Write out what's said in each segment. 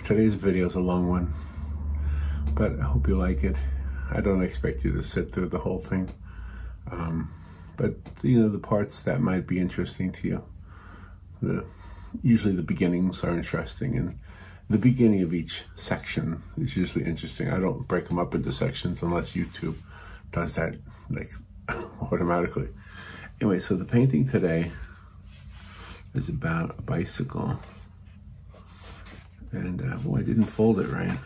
today's video is a long one, but I hope you like it. I don't expect you to sit through the whole thing, but you know, the parts that might be interesting to you, usually the beginnings are interesting, and the beginning of each section is usually interesting. I don't break them up into sections unless YouTube does that like automatically. Anyway, so the painting today is about a bicycle, and I didn't fold it right.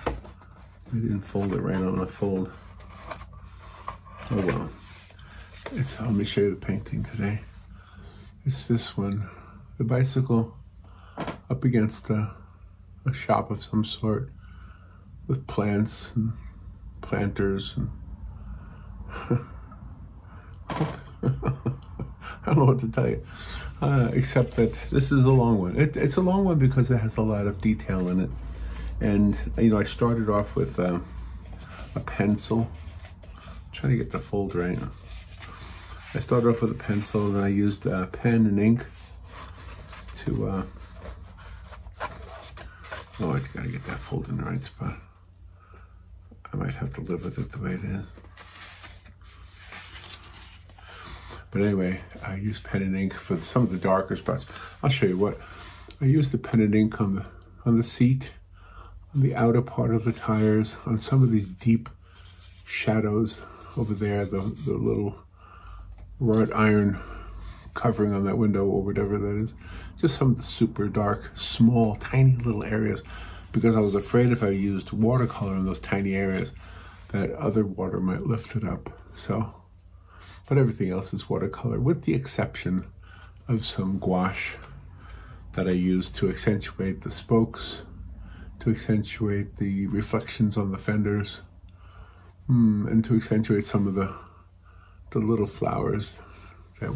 I didn't fold it right on the fold. Oh well. Let me show you the painting today. It's this one, the bicycle up against a shop of some sort with plants and planters and I don't know what to tell you, except that this is a long one. It's a long one because it has a lot of detail in it. And, you know, I started off with a pencil. I'm trying to get the fold right. I started off with a pencil, and I used pen and ink to, oh, I gotta get that fold in the right spot. I might have to live with it the way it is. But anyway, I used pen and ink for some of the darker spots. I'll show you what. I used the pen and ink on the seat, on the outer part of the tires, on some of these deep shadows over there, the little wrought iron covering on that window or whatever that is. Just some super dark, small, tiny little areas, because I was afraid if I used watercolor in those tiny areas that other water might lift it up. So, but everything else is watercolor, with the exception of some gouache that I used to accentuate the spokes, to accentuate the reflections on the fenders, and to accentuate some of the little flowers that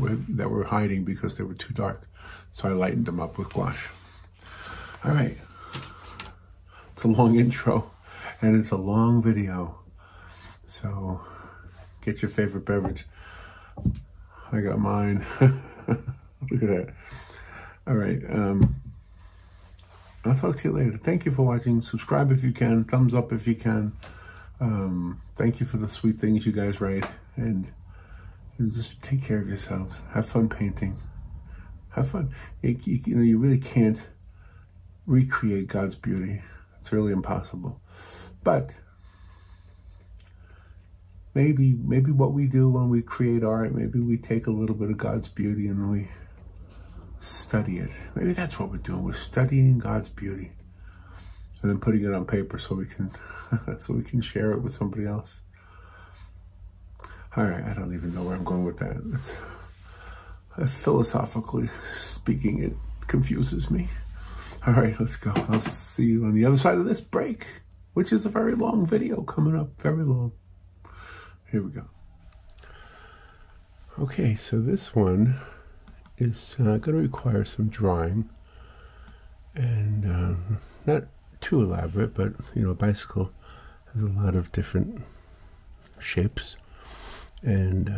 were hiding because they were too dark. So I lightened them up with gouache. All right, it's a long intro and it's a long video. So get your favorite beverage. I got mine. Look at that. All right, I'll talk to you later. Thank you for watching. Subscribe if you can, thumbs up if you can. Thank you for the sweet things you guys write, and just take care of yourselves. Have fun painting. Have fun. You know, you really can't recreate God's beauty. It's really impossible. But maybe what we do when we create art, maybe we take a little bit of God's beauty and we study it. Maybe that's what we're doing. We're studying God's beauty and then putting it on paper so we can share it with somebody else. All right, I don't even know where I'm going with that. Philosophically speaking, it confuses me. All right, let's go. I'll see you on the other side of this break, which is a very long video coming up, very long. Here we go. Okay, so this one is going to require some drawing, and not too elaborate, but you know, a bicycle has a lot of different shapes, and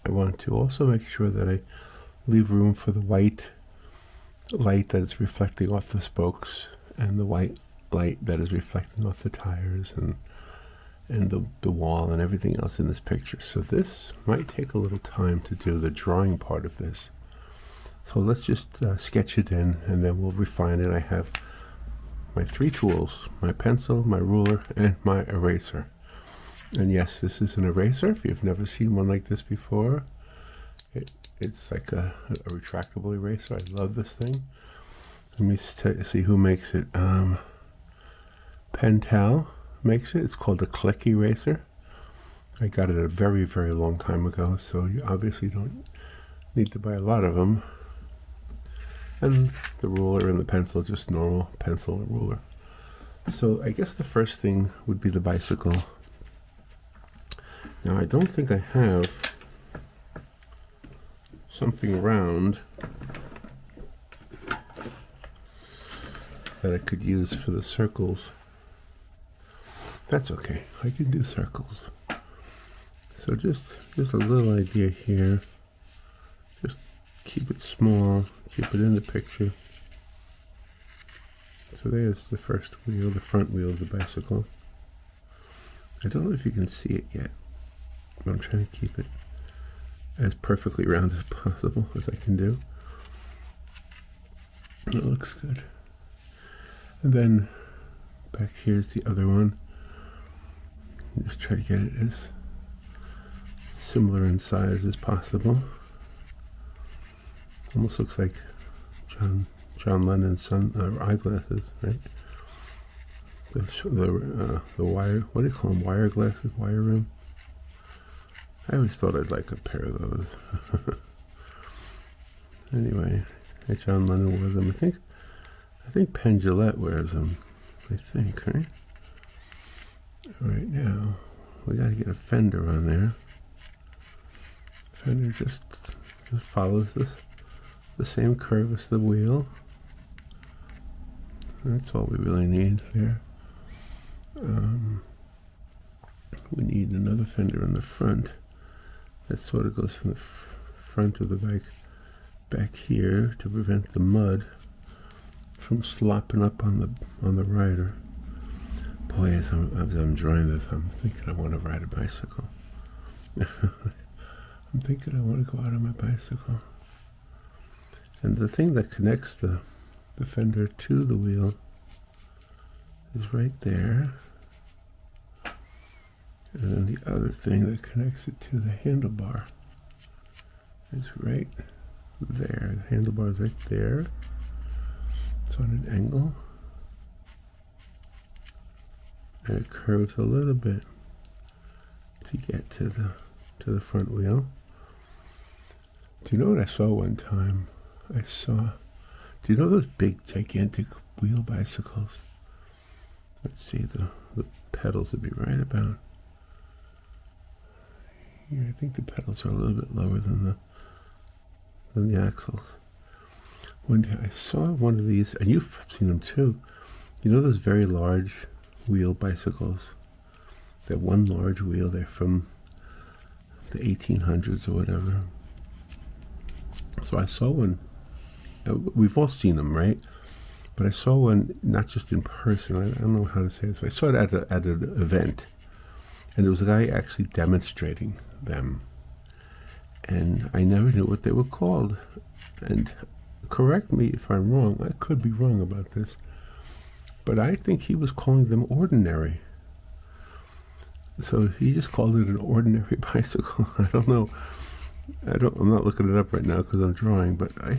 I want to also make sure that I leave room for the white light that is reflecting off the spokes and the white light that is reflecting off the tires and the wall and everything else in this picture. So this might take a little time to do the drawing part of this. So let's just sketch it in, and then we'll refine it. I have my three tools: my pencil, my ruler, and my eraser. And yes, this is an eraser. If you've never seen one like this before, it's like a retractable eraser. I love this thing. Let me see who makes it. Pentel makes it. It's called the Click Eraser. I got it a very, very long time ago, so you obviously don't need to buy a lot of them. And the ruler and the pencil, just normal pencil and ruler. So I guess the first thing would be the bicycle. Now I don't think I have something round that I could use for the circles. That's okay, I can do circles. So just a little idea here. Just keep it small, keep it in the picture. So there's the first wheel, the front wheel of the bicycle. I don't know if you can see it yet, but I'm trying to keep it as perfectly round as possible as I can do. It looks good. And then back here's the other one. Just try to get it as similar in size as possible. Almost looks like John Lennon's eyeglasses, right? The wire, what do you call them? Wire glasses, wire rim. I always thought I'd like a pair of those. Anyway, John Lennon wore them. I think Penn Jillette wears them. I think, right? All right, now we got to get a fender on there. Fender just follows the same curve as the wheel. That's all we really need there. We need another fender on the front. That sort of goes from the front of the bike back here to prevent the mud from slopping up on the rider. Boy, as I'm drawing this, I'm thinking I want to ride a bicycle. I'm thinking I want to go out on my bicycle. And the thing that connects the fender to the wheel is right there. And then the other thing that connects it to the handlebar is right there. The handlebar is right there. It's on an angle. And it curves a little bit to get to the front wheel. Do you know what I saw one time? Do you know those big, gigantic wheel bicycles? Let's see, the pedals would be right about here. I think the pedals are a little bit lower than the axles. One day I saw one of these, and you've seen them too. You know those very large wheel bicycles? They're one large wheel. They're from the 1800s or whatever. So I saw one. We've all seen them, right? But I saw one not just in person. I don't know how to say this. I saw it at an event, and there was a guy actually demonstrating them. And I never knew what they were called. And correct me if I'm wrong. I could be wrong about this, but I think he was calling them ordinary. So he just called it an ordinary bicycle. I don't know. I'm not looking it up right now because I'm drawing, but I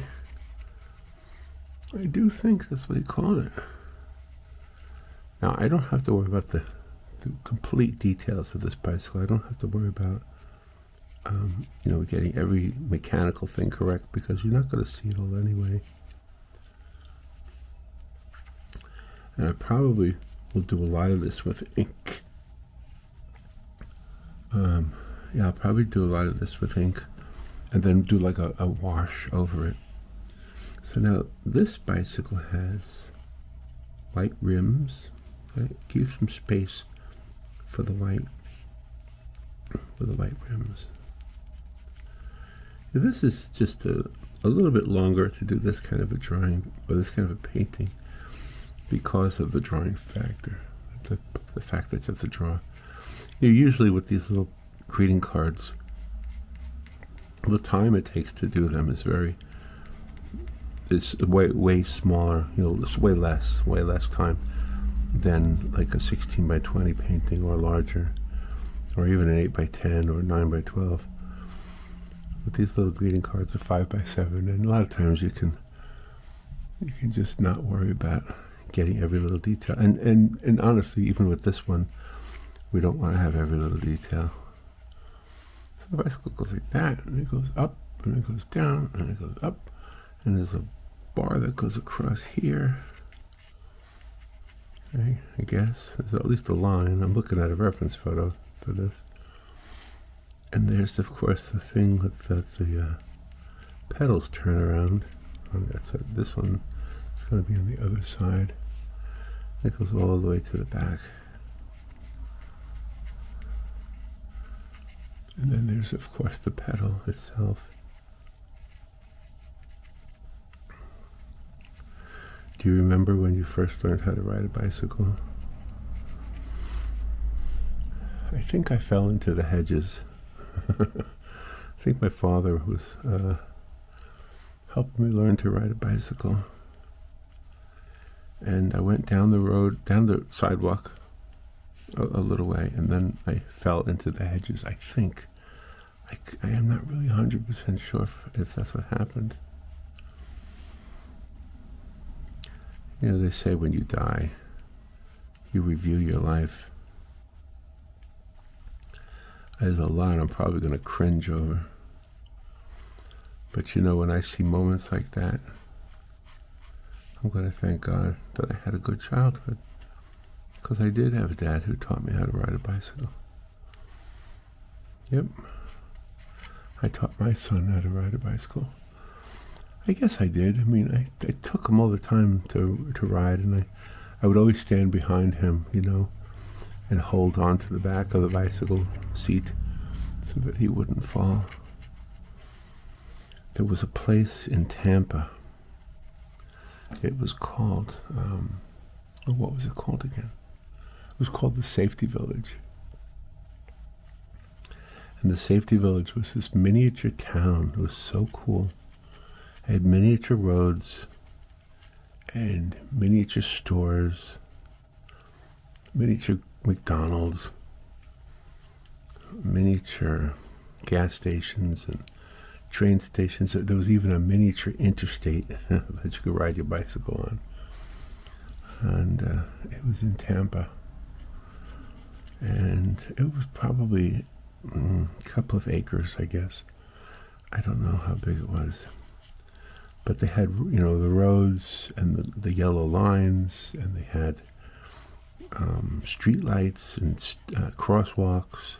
do think that's what he called it. Now, I don't have to worry about the complete details of this bicycle. I don't have to worry about, getting every mechanical thing correct, because you're not going to see it all anyway. And I probably will do a lot of this with ink. I'll probably do a lot of this with ink, and then do like a wash over it. So now this bicycle has white rims, right? Keep some space for the white rims. Now this is just a little bit longer to do this kind of a drawing, or this kind of a painting, because of the drawing factor, the fact that you have to draw. Usually with these little greeting cards, the time it takes to do them is way smaller. It's way less time than like a 16 by 20 painting, or larger, or even an 8 by 10 or 9 by 12. But these little greeting cards are 5 by 7, and a lot of times you can just not worry about getting every little detail. And honestly, even with this one, we don't want to have every little detail. So the bicycle goes like that, and it goes up, and it goes down, and it goes up, and there's a bar that goes across here. Okay, I guess there's at least a line. I'm looking at a reference photo for this. And there's, of course, the thing that the pedals turn around. So this one is going to be on the other side. It goes all the way to the back. And then there's, of course, the pedal itself. Do you remember when you first learned how to ride a bicycle? I think I fell into the hedges. I think my father was helping me learn to ride a bicycle. And I went down the road, down the sidewalk a little way, and then I fell into the hedges, I think. I am not really 100% sure if that's what happened. You know, they say when you die, you review your life. There's a lot I'm probably going to cringe over. But you know, when I see moments like that, I'm going to thank God that I had a good childhood. Because I did have a dad who taught me how to ride a bicycle. Yep. I taught my son how to ride a bicycle. I guess I did. I mean, I took him all the time to ride, and I would always stand behind him, you know, and hold on to the back of the bicycle seat so that he wouldn't fall. There was a place in Tampa. It was called, what was it called again? It was called the Safety Village. And the Safety Village was this miniature town. It was so cool. It had miniature roads and miniature stores, miniature McDonald's, miniature gas stations and train stations. There was even a miniature interstate that you could ride your bicycle on. And it was in Tampa. And it was probably a couple of acres, I guess. I don't know how big it was. But they had, you know, the roads and the yellow lines, and they had street lights and crosswalks.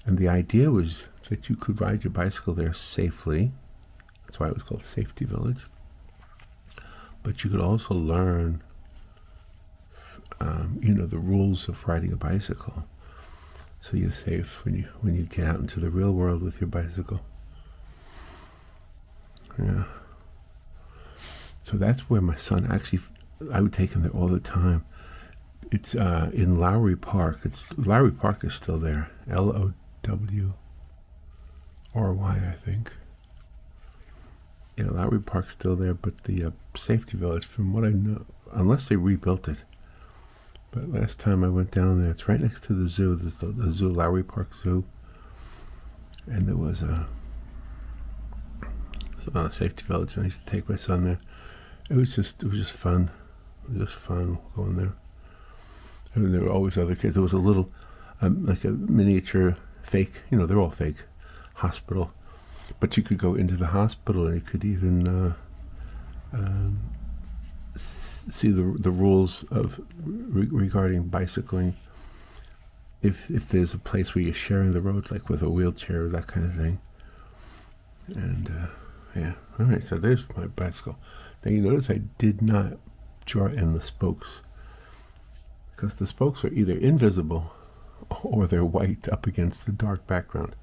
And the idea was that you could ride your bicycle there safely. That's why it was called Safety Village. But you could also learn, you know, the rules of riding a bicycle. So you're safe when you get out into the real world with your bicycle. Yeah. So that's where my son actually, I would take him there all the time. It's in Lowry Park. Lowry Park is still there. Lowry, I think. Yeah, Lowry Park's still there, but the Safety Village, from what I know, unless they rebuilt it. But last time I went down there, it's right next to the zoo. There's the zoo, Lowry Park Zoo. And there was a Safety Village, and I used to take my son there. It was just fun. It was just fun going there. I mean, there were always other kids. There was a little, like a miniature fake, you know, they're all fake, hospital. But you could go into the hospital, and you could even see the rules of regarding bicycling. If there's a place where you're sharing the road, like with a wheelchair or that kind of thing. And yeah, all right. So there's my bicycle. Now you notice I did not draw in the spokes, because the spokes are either invisible or they're white up against the dark background.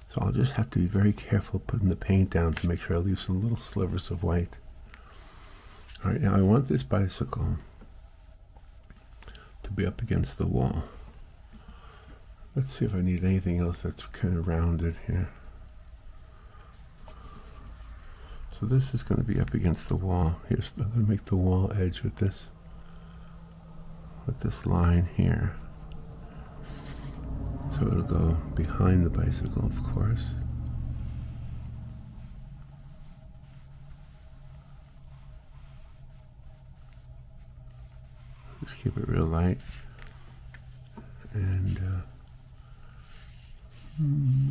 So I'll just have to be very careful putting the paint down to make sure I leave some little slivers of white. All right, now I want this bicycle to be up against the wall. Let's see if I need anything else that's kind of rounded here. So this is going to be up against the wall. Here's, I'm going to make the wall edge with this line here. So it'll go behind the bicycle, of course. Just keep it real light. And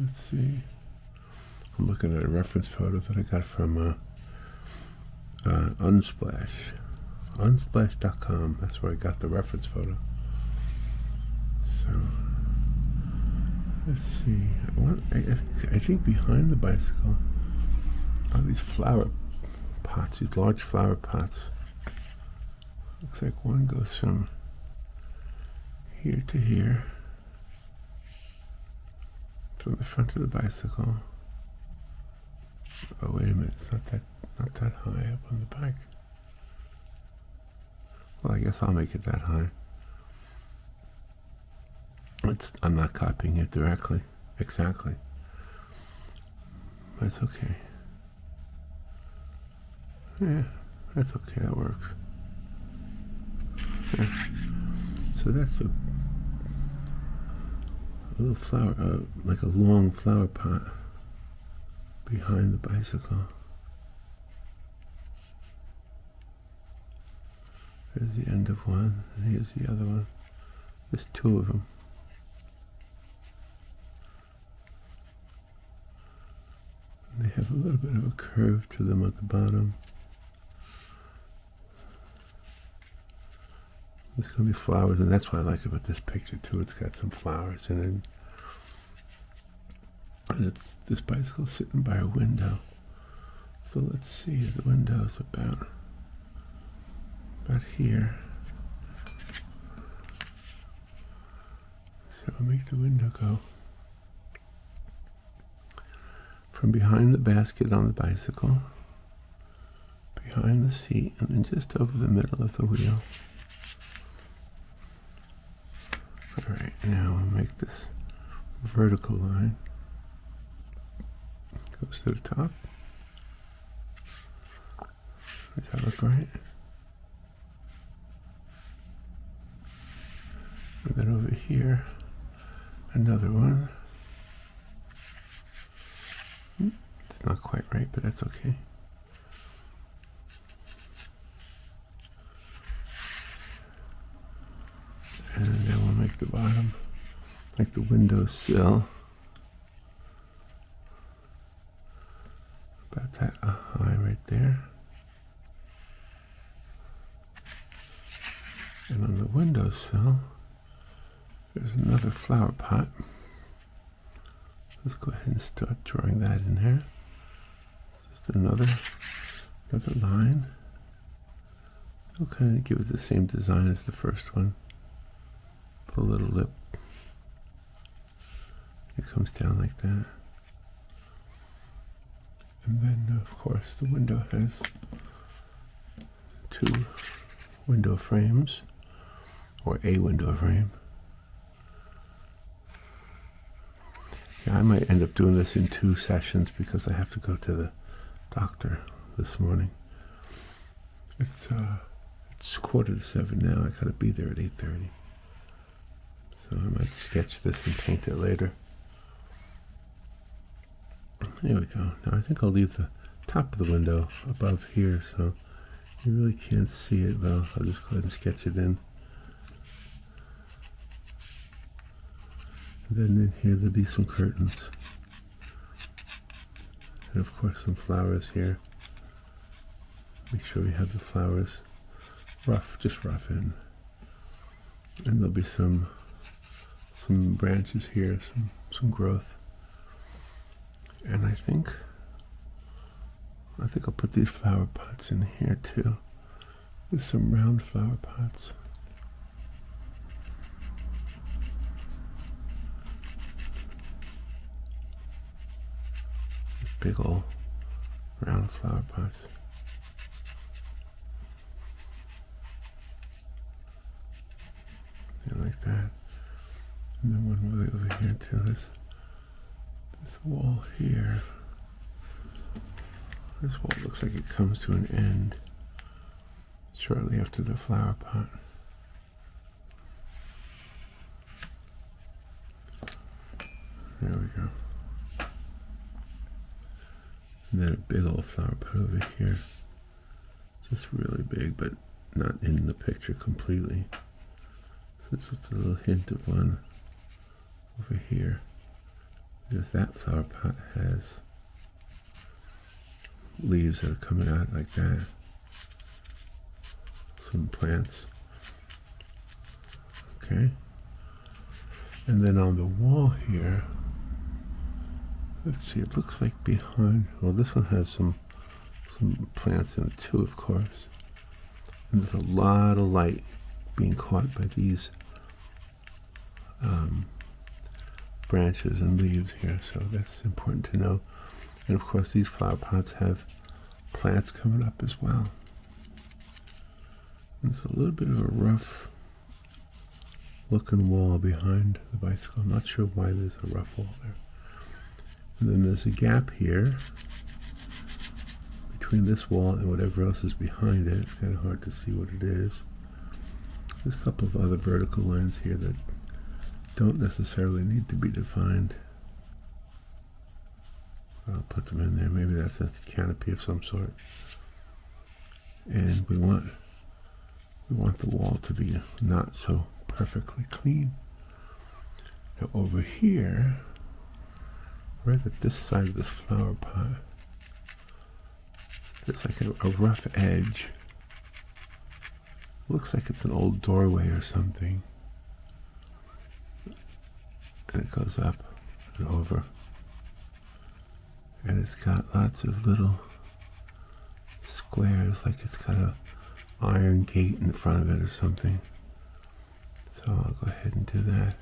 let's see. I'm looking at a reference photo that I got from Unsplash. Unsplash.com. That's where I got the reference photo. So let's see. I think behind the bicycle are these flower pots, these large flower pots. Looks like one goes from here to here, from the front of the bicycle. Oh, wait a minute, it's not that high up on the back. Well, I guess I'll make it that high. I'm not copying it directly, exactly. That's okay. Yeah, that's okay, that works. Yeah. So that's a little flower, like a long flower pot behind the bicycle. There's the end of one, and here's the other one. There's two of them. And they have a little bit of a curve to them at the bottom. There's going to be flowers, and that's what I like about this picture too. It's got some flowers in it. And it's this bicycle sitting by a window. So let's see, the window's about here. So I'll make the window go from behind the basket on the bicycle, behind the seat, and then just over the middle of the wheel. Alright, now I'll make this vertical line. Goes to the top. Does that look right? And then over here, another one. It's not quite right, but that's okay. And then we'll make the bottom like the window sill. About that high right there. And on the windowsill, there's another flower pot. Let's go ahead and start drawing that in there. Just another line. We'll kind of give it the same design as the first one. Put a little lip. It comes down like that. And then, of course, the window has two window frames, or a window frame. Yeah, I might end up doing this in 2 sessions because I have to go to the doctor this morning. It's 6:45 now. I gotta be there at 8:30. So I might sketch this and paint it later. There we go. Now I think I'll leave the top of the window above here so you really can't see it well. I'll just go ahead and sketch it in. And then in here there'll be some curtains. And of course some flowers here. Make sure we have the flowers just rough in. And there'll be some branches here, some growth. And I think I'll put these flower pots in here too. There's some round flower pots. Big old round flower pots. Yeah, like that. And then one way over here too. This wall here. This wall looks like it comes to an end shortly after the flower pot. There we go. And then a big old flower pot over here. Just really big, but not in the picture completely. So it's just a little hint of one over here. Because that flower pot has leaves that are coming out like that. Some plants. Okay. And then on the wall here, let's see, it looks like behind, well, this one has some plants in it too, of course. And there's a lot of light being caught by these branches and leaves here, so that's important to know. And of course these flower pots have plants coming up as well. There's a little bit of a rough looking wall behind the bicycle. I'm not sure why there's a rough wall there. And then there's a gap here between this wall and whatever else is behind it. It's kind of hard to see what it is. There's a couple of other vertical lines here that don't necessarily need to be defined. I'll put them in there. Maybe that's a canopy of some sort. And we want the wall to be not so perfectly clean. Now over here, right at this side of this flower pot, there's like a rough edge. Looks like it's an old doorway or something. And it goes up and over. And it's got lots of little squares, like it's got a iron gate in front of it or something. So I'll go ahead and do that.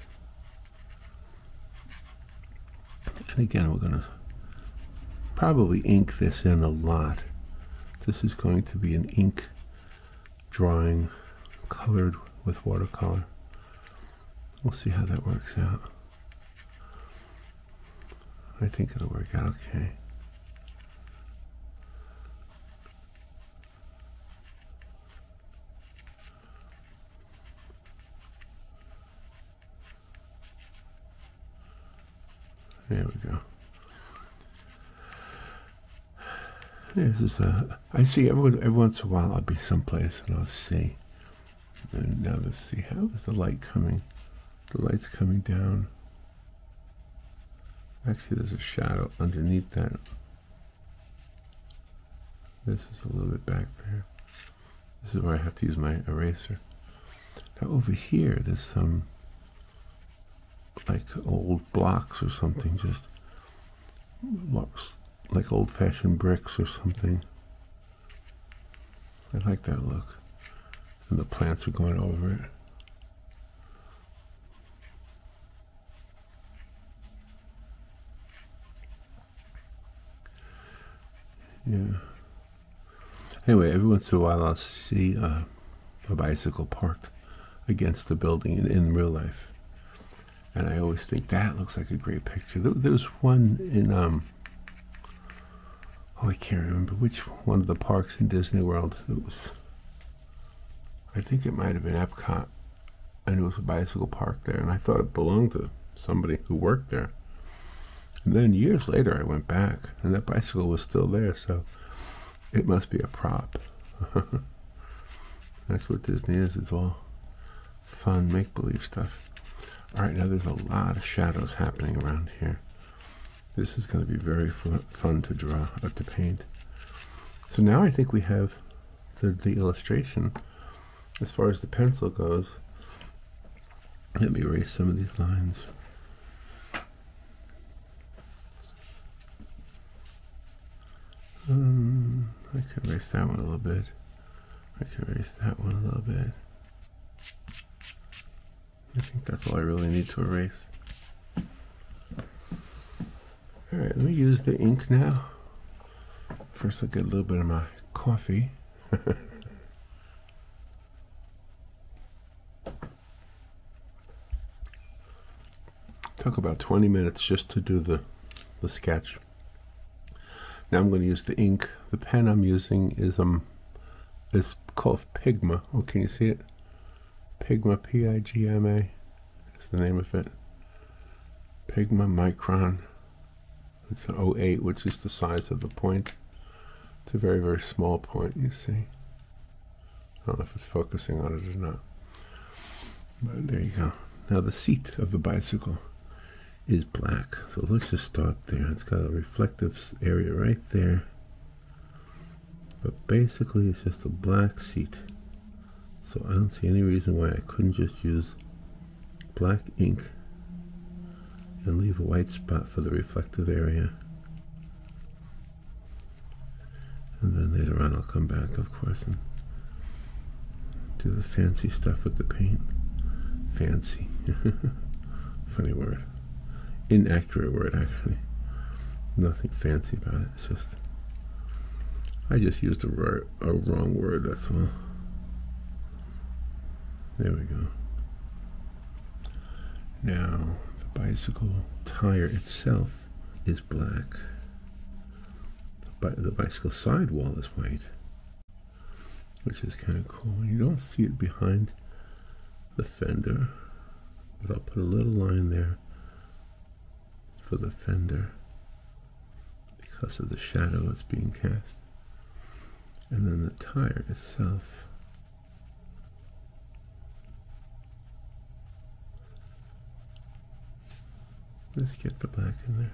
And again, we're going to probably ink this in a lot. This is going to be an ink drawing colored with watercolor. We'll see how that works out. I think it'll work out okay. There we go. This is I see every once in a while I'll be someplace and I'll see. And now let's see, how is the light coming? The light's coming down. Actually, there's a shadow underneath that. This is a little bit back there. This is where I have to use my eraser. Now over here, there's some like old blocks or something, just like old-fashioned bricks or something. I like that look. And the plants are going over it. Yeah. Anyway, every once in a while I'll see a bicycle parked against the building in real life. And I always think that looks like a great picture. There was one in, oh, I can't remember which one of the parks in Disney World. It was, I think it might have been Epcot. And it was a bicycle park there. And I thought it belonged to somebody who worked there. And then years later, I went back, and that bicycle was still there, so it must be a prop. That's what Disney is. It's all fun, make-believe stuff. All right, now there's a lot of shadows happening around here. This is going to be very fun to draw, or to paint. So now I think we have the illustration. As far as the pencil goes, let me erase some of these lines. I can erase that one a little bit. I can erase that one a little bit. I think that's all I really need to erase. Alright, let me use the ink now. First I'll get a little bit of my coffee. Took about 20 minutes just to do the sketch. Now I'm going to use the ink. The pen I'm using is called Pigma. Oh, can you see it? Pigma, P-I-G-M-A is the name of it. Pigma Micron. It's an 08, which is the size of the point. It's a very, very small point, you see. I don't know if it's focusing on it or not. But there you go. Now the seat of the bicycle is black. So let's just start there. It's got a reflective area right there. But basically it's just a black seat. So I don't see any reason why I couldn't just use black ink and leave a white spot for the reflective area. And then later on I'll come back, of course, and do the fancy stuff with the paint. Fancy. Funny word. Inaccurate word, actually. Nothing fancy about it. It's just, I just used a wrong word, that's all. There we go. Now, the bicycle tire itself is black. The bicycle sidewall is white, which is kind of cool. You don't see it behind the fender, but I'll put a little line there for the fender because of the shadow that's being cast. And then the tire itself let's get the black in there.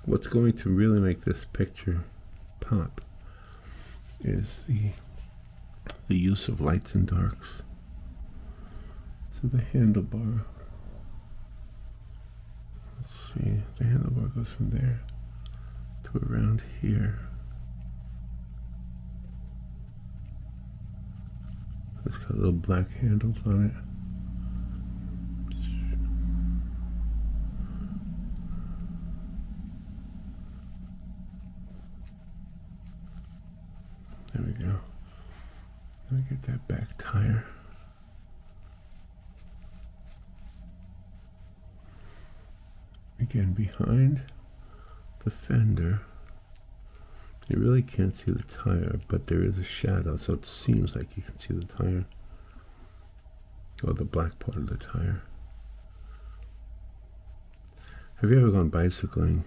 What's going to really make this picture pop is the use of lights and darks. So the handlebar, let's see, the handlebar goes from there to around here. It's got little black handles on it. There we go. Let me get that back tire. Again, behind the fender, you really can't see the tire, but there is a shadow, so it seems like you can see the tire, or the black part of the tire. Have you ever gone bicycling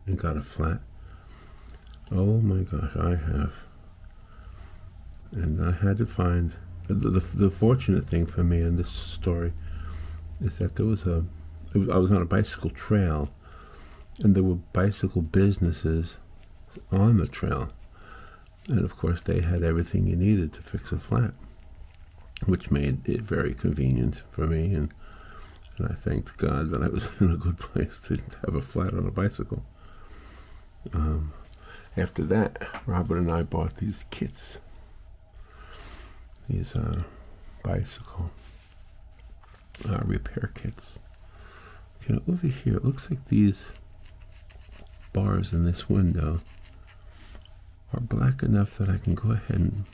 and got a flat? Oh my gosh, I have. And I had to find, the fortunate thing for me in this story is that there was I was on a bicycle trail, and there were bicycle businesses on the trail, and of course they had everything you needed to fix a flat, which made it very convenient for me, and I thanked God that I was in a good place to have a flat on a bicycle. After that, Robert and I bought these kits, these bicycle repair kits. You know, over here, it looks like these bars in this window are black enough that I can go ahead and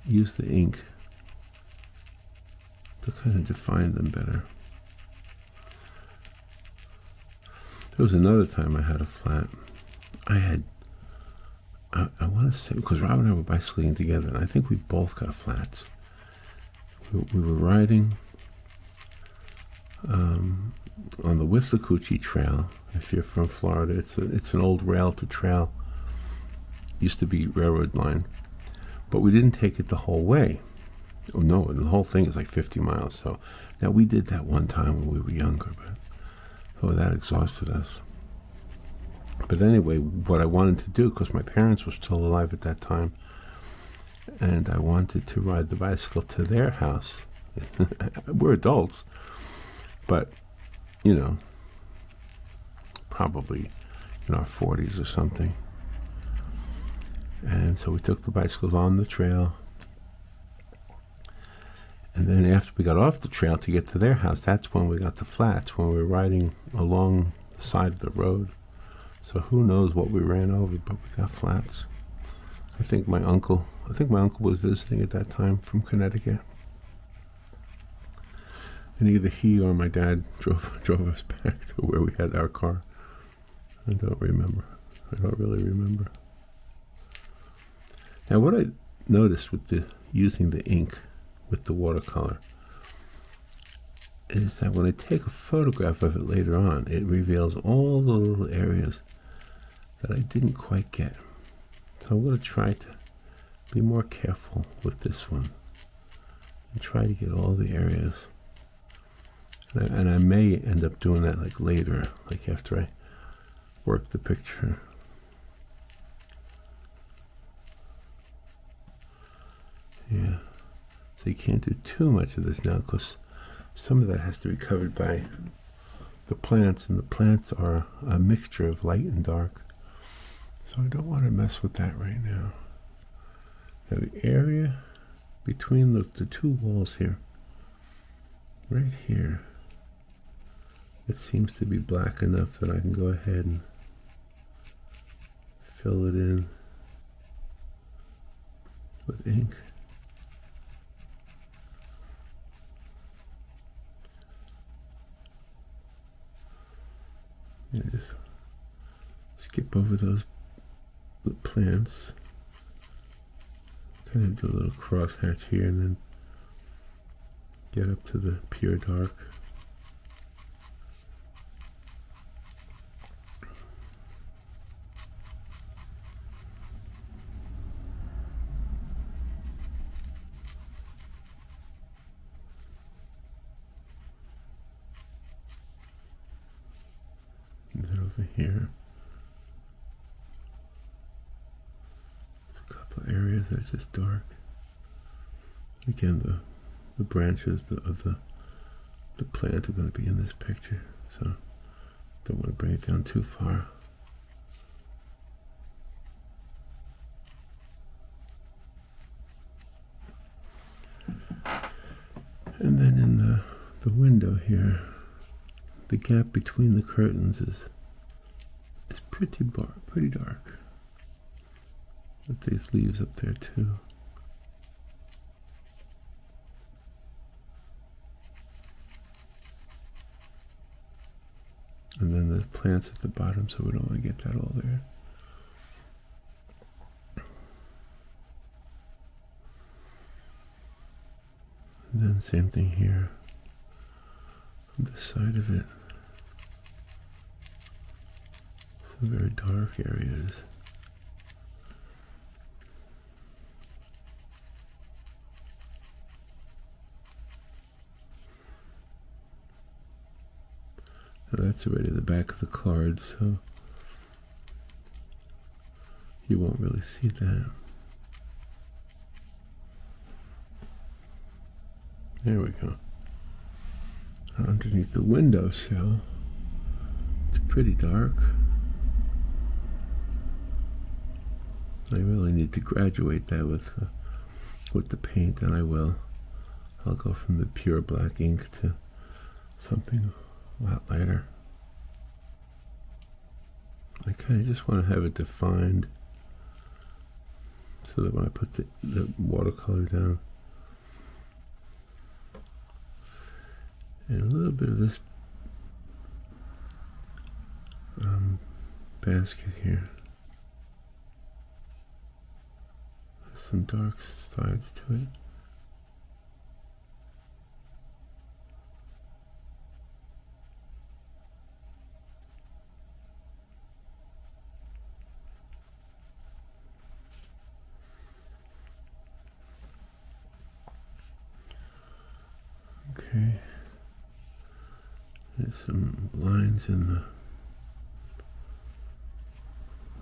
use the ink to kind of define them better. There was another time I had a flat. I want to say, because Rob and I were bicycling together, and I think we both got flats. We were riding on the Withlacoochee Trail. If you're from Florida, it's an old rail to trail. Used to be railroad line, but we didn't take it the whole way. Oh no, and the whole thing is like 50 miles. So now we did that one time when we were younger, but that exhausted us. But anyway, what I wanted to do, because my parents were still alive at that time, and I wanted to ride the bicycle to their house. We're adults, but, you know, probably in our 40s or something. And so we took the bicycles on the trail. And then after we got off the trail to get to their house, that's when we got the flats, when we were riding along the side of the road. So who knows what we ran over, but we got flats. I think my uncle was visiting at that time from Connecticut. And either he or my dad drove us back to where we had our car. I don't remember. I don't really remember. Now what I noticed with using the ink with the watercolor is that when I take a photograph of it later on, it reveals all the little areas that I didn't quite get. So I'm going to try to be more careful with this one and try to get all the areas. And I may end up doing that like later, like after I work the picture. Yeah. So you can't do too much of this now because some of that has to be covered by the plants, and the plants are a mixture of light and dark. So I don't want to mess with that right now. Now the area between the two walls here, right here, it seems to be black enough that I can go ahead and fill it in with ink. skip over those plants. Kind of do a little crosshatch here and then get up to the pure dark. And then over here, there's a couple areas that are just dark. Again, the branches of the plant are going to be in this picture, so don't want to bring it down too far. And then in the window here, the gap between the curtains is pretty dark. With these leaves up there too. And then there's plants at the bottom, so we don't want to get that all there. And then same thing here on this side of it. Some very dark areas. Now that's already the back of the card, so you won't really see that. There we go. Underneath the windowsill, it's pretty dark. I really need to graduate that with the paint, and I will. I'll go from the pure black ink to something a lot lighter. I kind of just want to have it defined so that when I put the watercolor down, and a little bit of this basket here, there's some dark sides to it. Okay, there's some lines in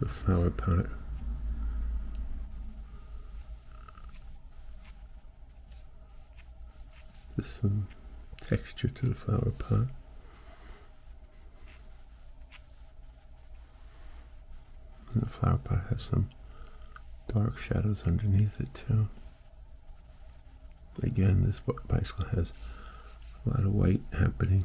the flower pot. Just some texture to the flower pot. And the flower pot has some dark shadows underneath it too. Again, this bicycle has a lot of white happening.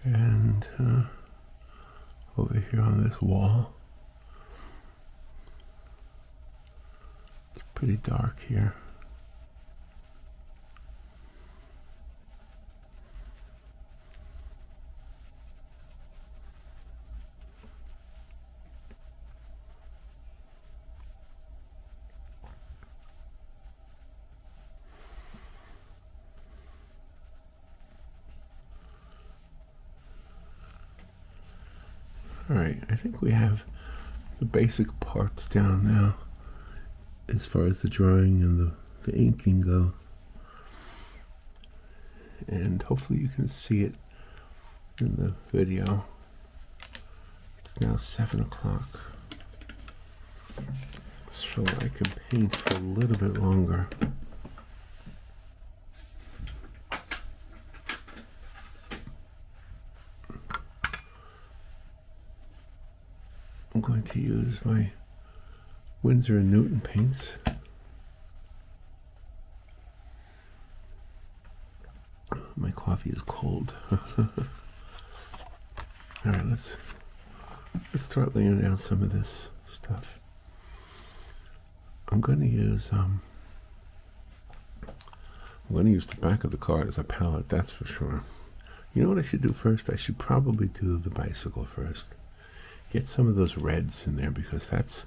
And over here on this wall, it's pretty dark here. Alright, I think we have the basic parts down now as far as the drawing and the inking go. And hopefully you can see it in the video. It's now 7 o'clock, so I can paint for a little bit longer. I'm going to use my Winsor Newton paints. My coffee is cold. All right, let's let's start laying down some of this stuff. I'm going to use the back of the car as a palette, that's for sure. You know what I should do first? I should probably do the bicycle first. Get some of those reds in there because that's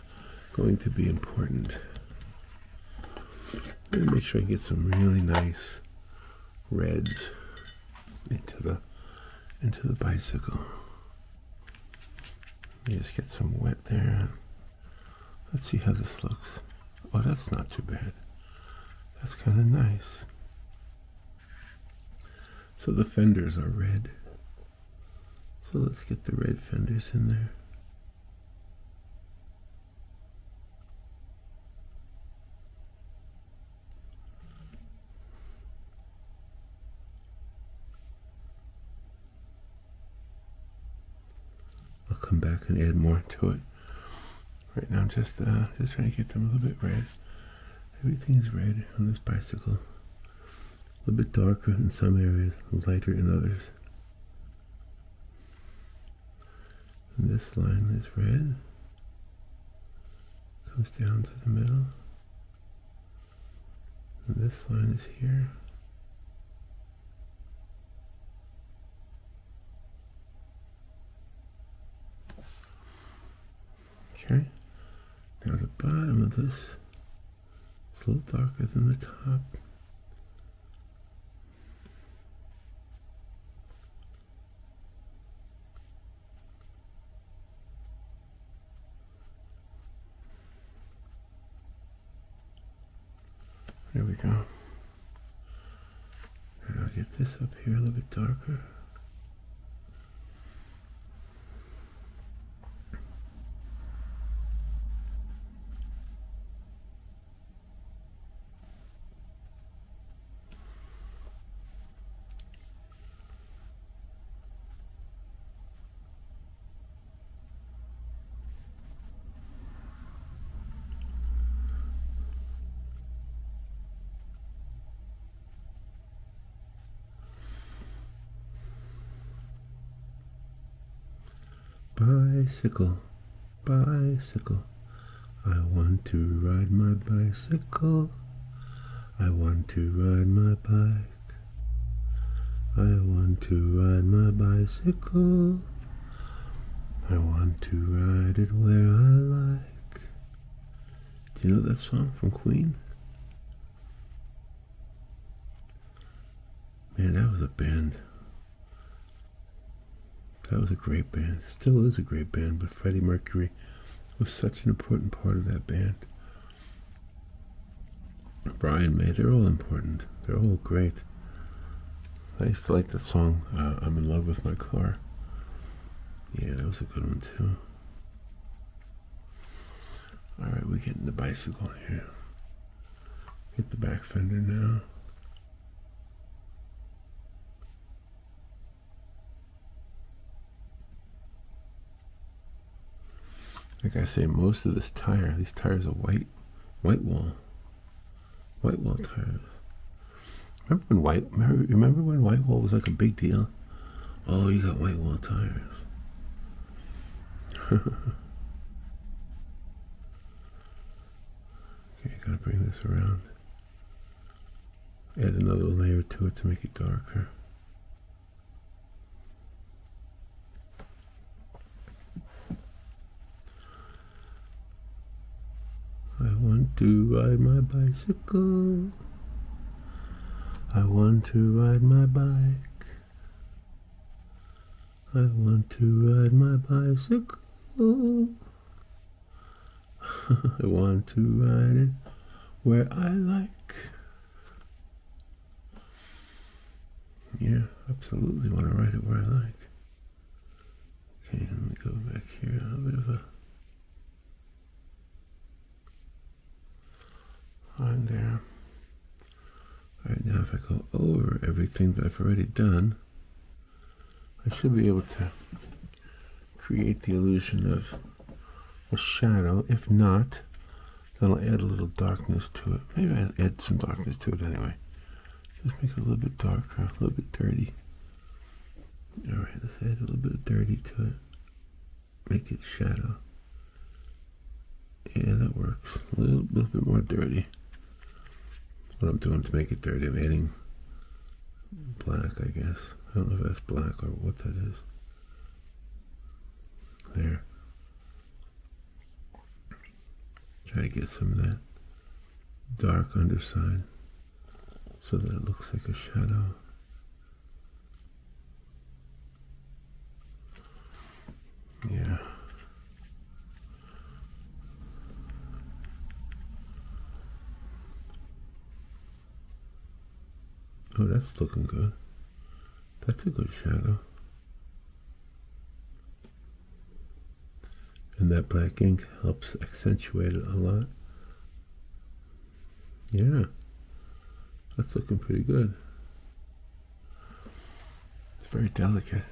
going to be important. Let me make sure I get some really nice reds into the bicycle. Let me just get some wet there. Let's see how this looks. Oh, that's not too bad. That's kind of nice. So the fenders are red. So let's get the red fenders in there. I'll come back and add more to it. Right now I'm just trying to get them a little bit red. Everything's red on this bicycle. A little bit darker in some areas, lighter in others. And this line is red. Comes down to the middle. And this line is here. Okay. Now the bottom of this is a little darker than the top. There we go. And I'll get this up here a little bit darker. Bicycle, bicycle, I want to ride my bicycle. I want to ride my bike. I want to ride my bicycle. I want to ride it where I like. Do you know that song from Queen? Man, that was a band. That was a great band. Still is a great band, but Freddie Mercury was such an important part of that band. Brian May, they're all important. They're all great. I used to like that song, I'm in Love with My Car. Yeah, that was a good one too. Alright, we're getting the bicycle here. Get the back fender now. Like I say, most of this tire, these tires are white wall tires. Remember when white wall was like a big deal? Oh, you got white wall tires. Okay, gotta bring this around. Add another layer to it to make it darker. I want to ride my bicycle. I want to ride my bike. I want to ride my bicycle. I want to ride it where I like. Yeah, absolutely want to ride it where I like. Okay, let me go back here. A little bit of a on there. Alright, now if I go over everything that I've already done, I should be able to create the illusion of a shadow. If not, then I'll add a little darkness to it. Maybe I'll add some darkness to it anyway. Just make it a little bit darker, a little bit dirty. Alright, let's add a little bit of dirty to it. make it shadow. Yeah, that works. A little bit more dirty. What I'm doing to make it dirty, I'm adding black, I guess. I don't know if that's black or what that is. There. Try to get some of that dark underside so that it looks like a shadow. Yeah. Oh, that's looking good. That's a good shadow. And that black ink helps accentuate it a lot. Yeah, that's looking pretty good. It's very delicate.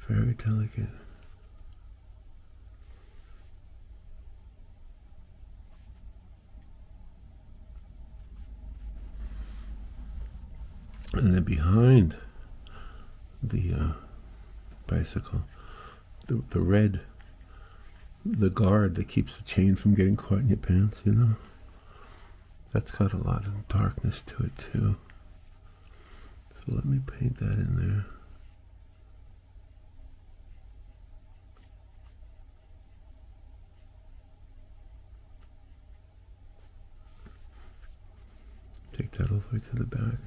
Very delicate. And then behind the bicycle, the red, the guard that keeps the chain from getting caught in your pants, you know, that's got a lot of darkness to it too. So let me paint that in there. Take that all the way to the back.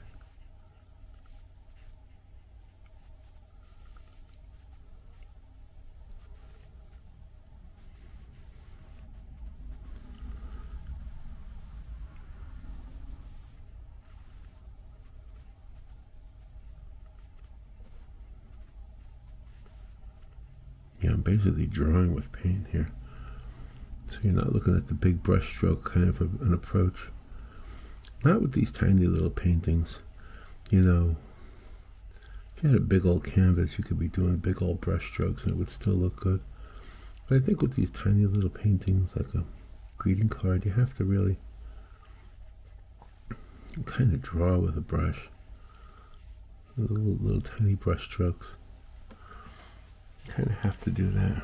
Yeah, I'm basically drawing with paint here. So you're not looking at the big brush stroke kind of an approach. Not with these tiny little paintings. You know, if you had a big old canvas, you could be doing big old brush strokes and it would still look good. But I think with these tiny little paintings, like a greeting card, you have to really kind of draw with a brush. Little tiny brush strokes. You kind of have to do that.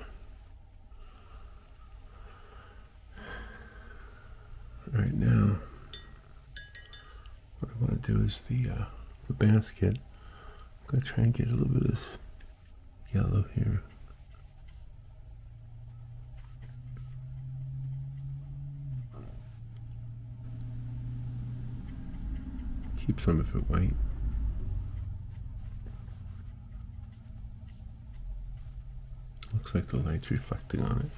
Right now, what I want to do is the basket. I'm going to try and get a little bit of this yellow here. Keep some of it white. Looks like the light's reflecting on it.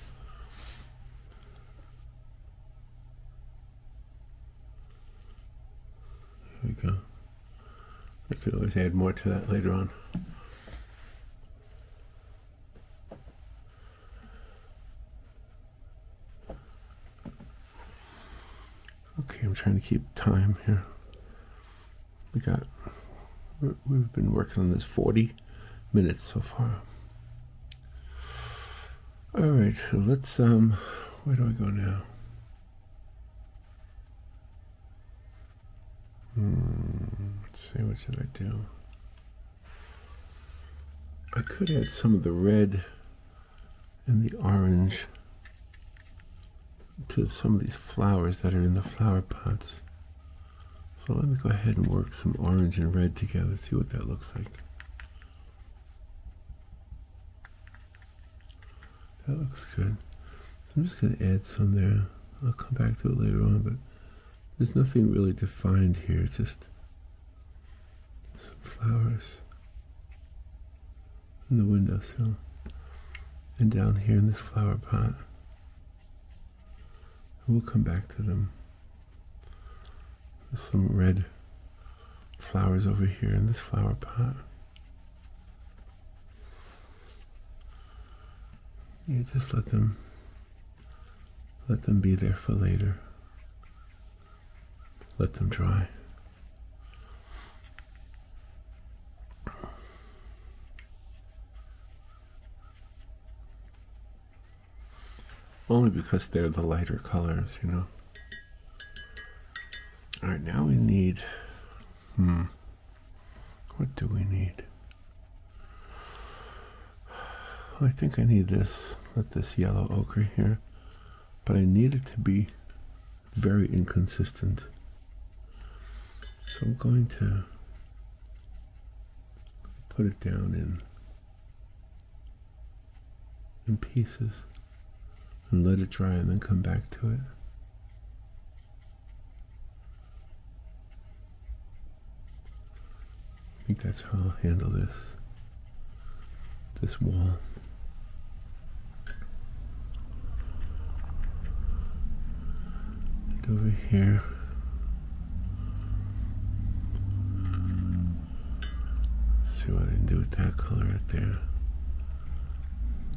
There we go. I could always add more to that later on. Okay, I'm trying to keep time here. We've been working on this 40 minutes so far. All right, so let's, where do I go now? Let's see, what should I do? I could add some of the red and the orange to some of these flowers that are in the flower pots. So let me go ahead and work some orange and red together, see what that looks like. That looks good. I'm just going to add some there. I'll come back to it later on, but there's nothing really defined here, just some flowers in the windowsill and down here in this flower pot. We'll come back to them. There's some red flowers over here in this flower pot. You just let them be there for later. Let them dry. Only because they're the lighter colors, you know. All right, now we need, what do we need? I think I need this, not this yellow ochre here, but I need it to be very inconsistent. So I'm going to put it down in pieces and let it dry and then come back to it. I think that's how I'll handle this wall. And over here, let's see what I can do with that color right there.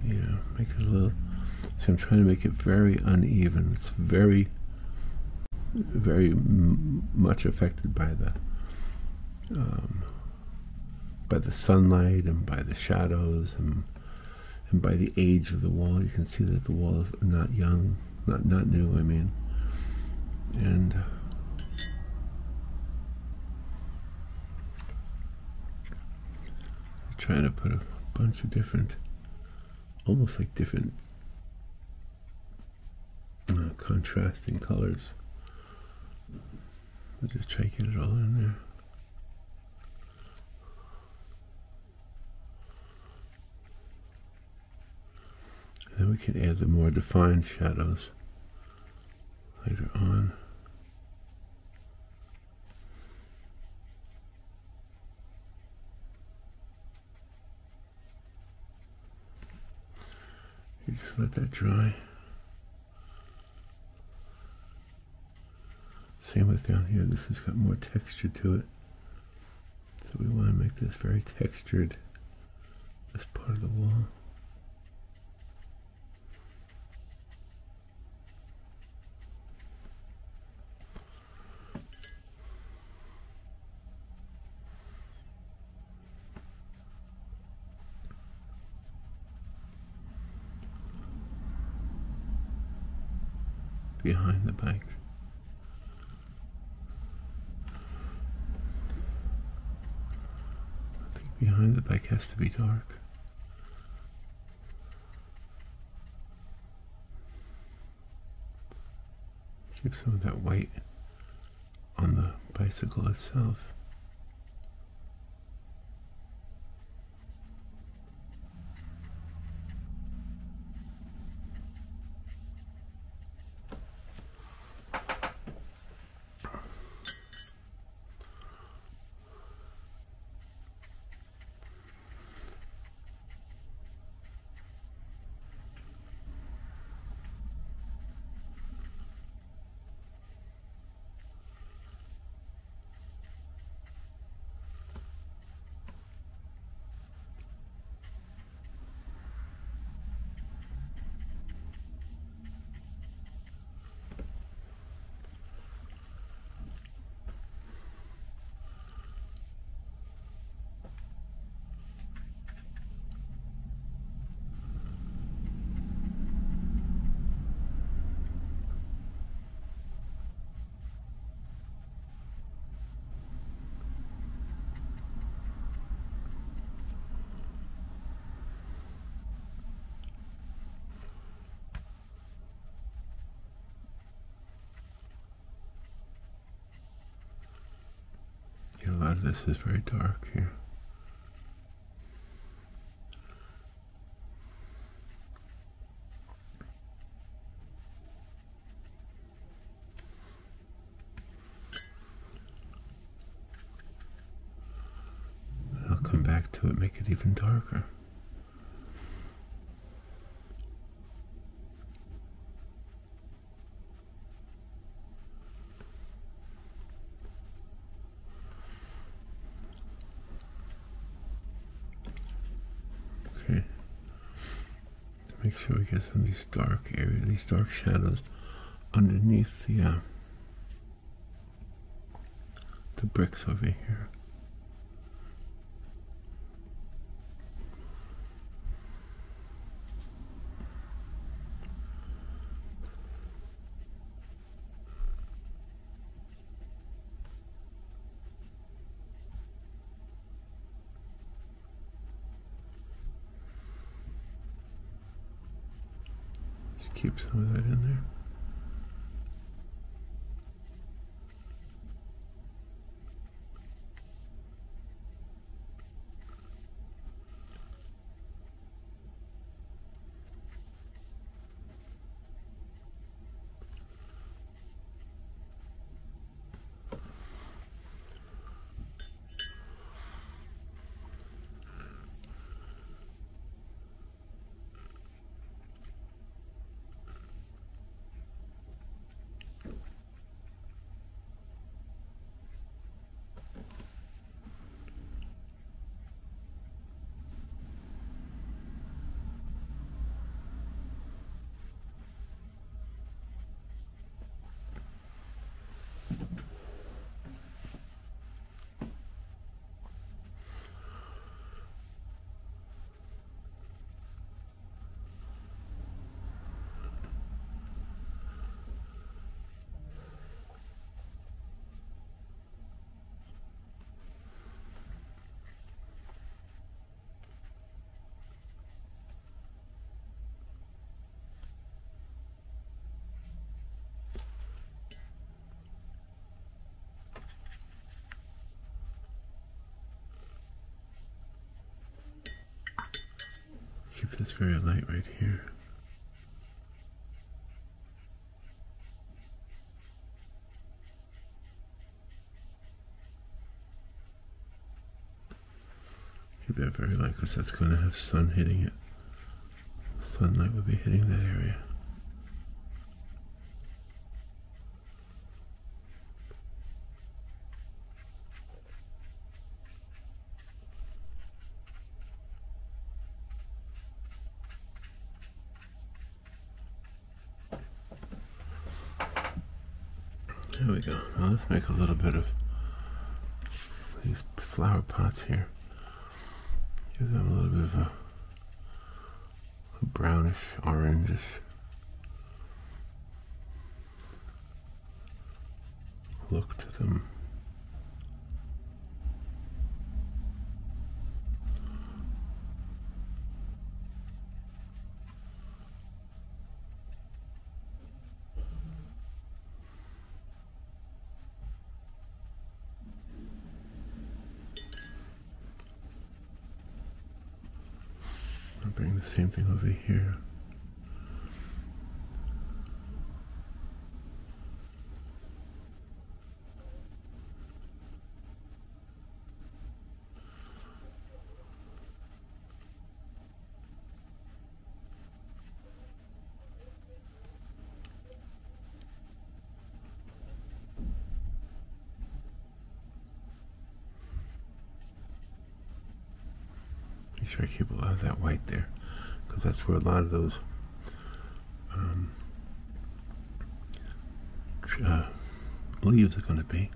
Yeah, make it a little. So I'm trying to make it very uneven. It's very, very much affected by the sunlight and by the shadows and by the age of the wall. You can see that the wall is not young, not new, I mean. And I'm trying to put a bunch of different, almost like different contrasting colors. I'll just try to get it all in there. And then we can add the more defined shadows later on. You just let that dry. Same with down here, this has got more texture to it. So we want to make this very textured, this part of the wall. Behind the bike. I think behind the bike has to be dark. Keep some of that white on the bicycle itself. A lot of this is very dark here. And I'll come back to it, make it even darker. Make sure we get some of these dark areas, these dark shadows underneath the bricks over here. keep some of that in there. Keep this very light right here. Keep that very light because that's going to have sun hitting it. Sunlight will be hitting that area. There we go. Now let's make a little bit of these flower pots here. Give them a little bit of a brownish, orangish look to them. Bring the same thing over here. Make sure I keep a lot of that white there, because that's where a lot of those leaves are going to be.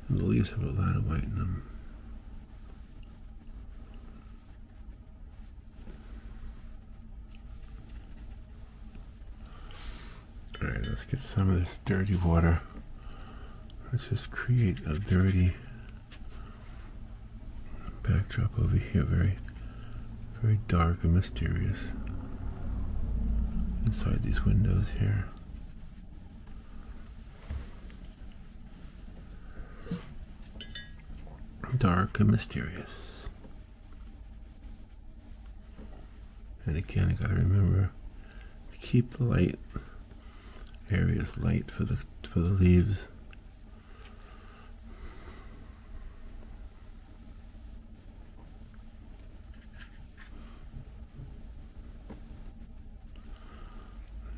And the leaves have a lot of white in them. Alright, let's get some of this dirty water. Let's just create a dirty backdrop over here, very dark and mysterious inside these windows here. Dark and mysterious. And again, I gotta remember to keep the light areas light for the leaves.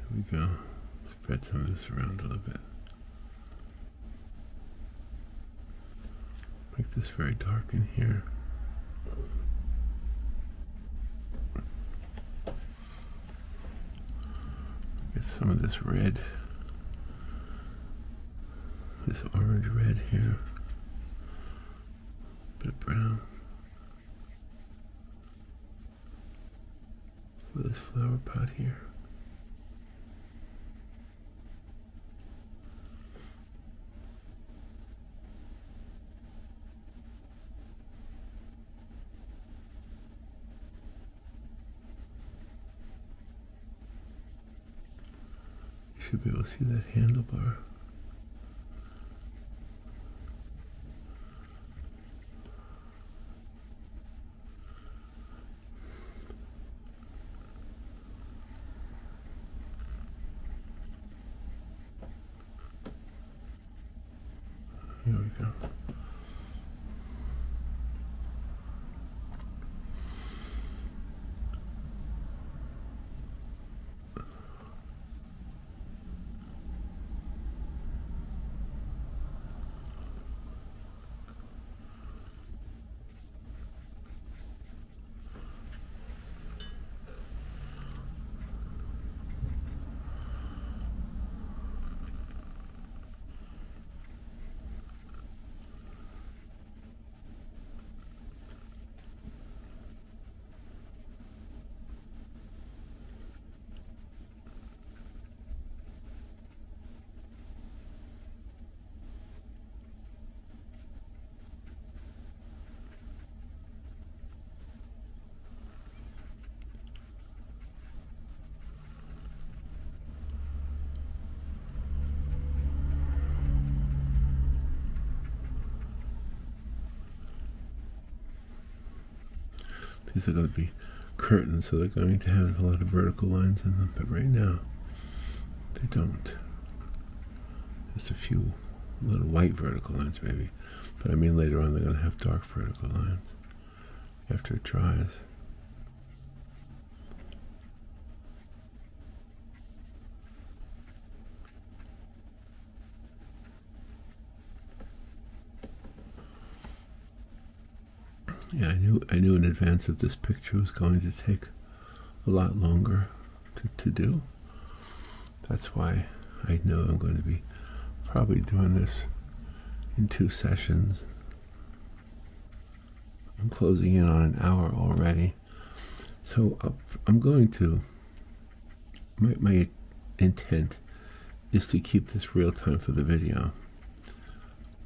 There we go. Spread some of this around a little bit. Make this very dark in here. Get some of this red, this orange red here. Bit of brown. With this flower pot here. Should be able to see that handlebar. Here we go. These are going to be curtains, so they're going to have a lot of vertical lines in them, but right now they don't. Just a few little white vertical lines maybe, but I mean later on they're going to have dark vertical lines after it dries. Yeah, I knew in advance that this picture was going to take a lot longer to do. That's why I know I'm going to be probably doing this in 2 sessions. I'm closing in on an hour already. So I'm going to, my intent is to keep this real time for the video.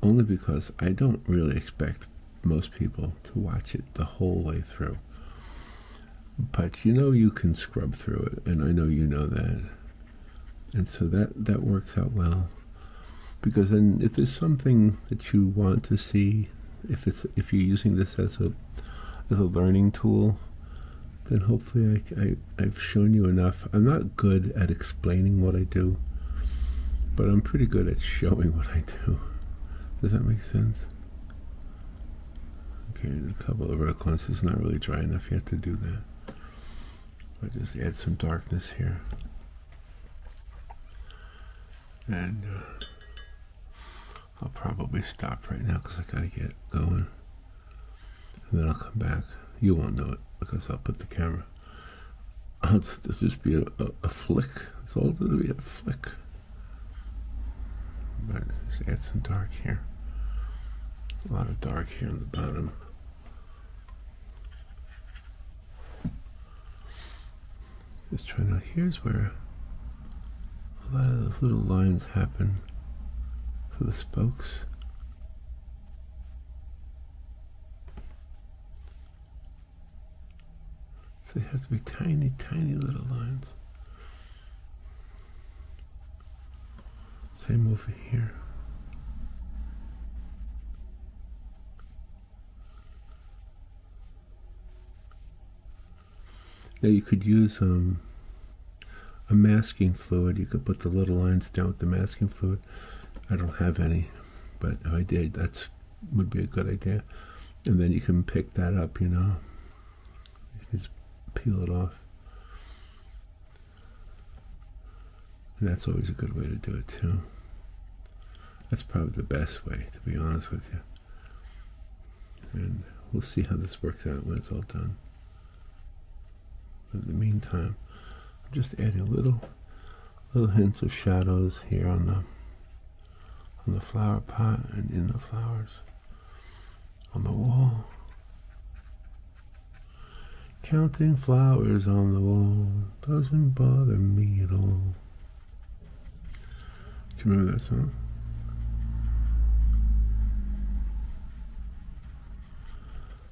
Only because I don't really expect most people to watch it the whole way through. But you know you can scrub through it, and I know you know that. And so that works out well. Because then if there's something that you want to see, if you're using this as a learning tool, then hopefully I've shown you enough. I'm not good at explaining what I do, but I'm pretty good at showing what I do. Does that make sense? Okay, a couple of vertical lines. It's not really dry enough yet to do that. I'll just add some darkness here. And I'll probably stop right now because I gotta get going. And then I'll come back. You won't know it because I'll put the camera. It'll just be a flick. It's all going to be a flick. But just add some dark here. A lot of dark here on the bottom. Just trying to, here's where a lot of those little lines happen for the spokes. So they have to be tiny, tiny little lines. Same over here. Now you could use a masking fluid. You could put the little lines down with the masking fluid. I don't have any, but if I did, that would be a good idea. And then you can pick that up, you know. You can just peel it off. And that's always a good way to do it too. That's probably the best way, to be honest with you. And we'll see how this works out when it's all done. But in the meantime, I'm just adding little hints of shadows here on the flower pot and in the flowers, on the wall. Counting flowers on the wall doesn't bother me at all. Do you remember that song?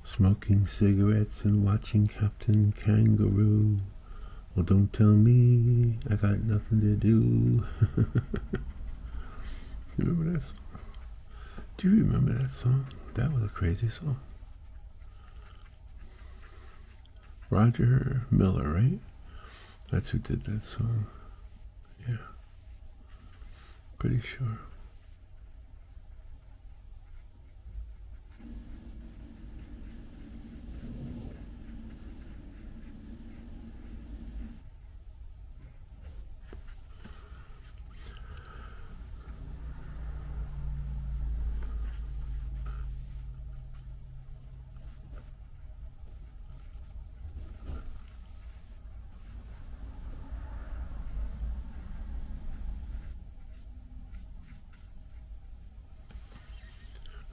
Smoking cigarettes and watching Captain Kangaroo Well, don't tell me I got nothing to do. You remember that song? Do you remember that song? That was a crazy song. Roger Miller, right? That's who did that song. Yeah. Pretty sure.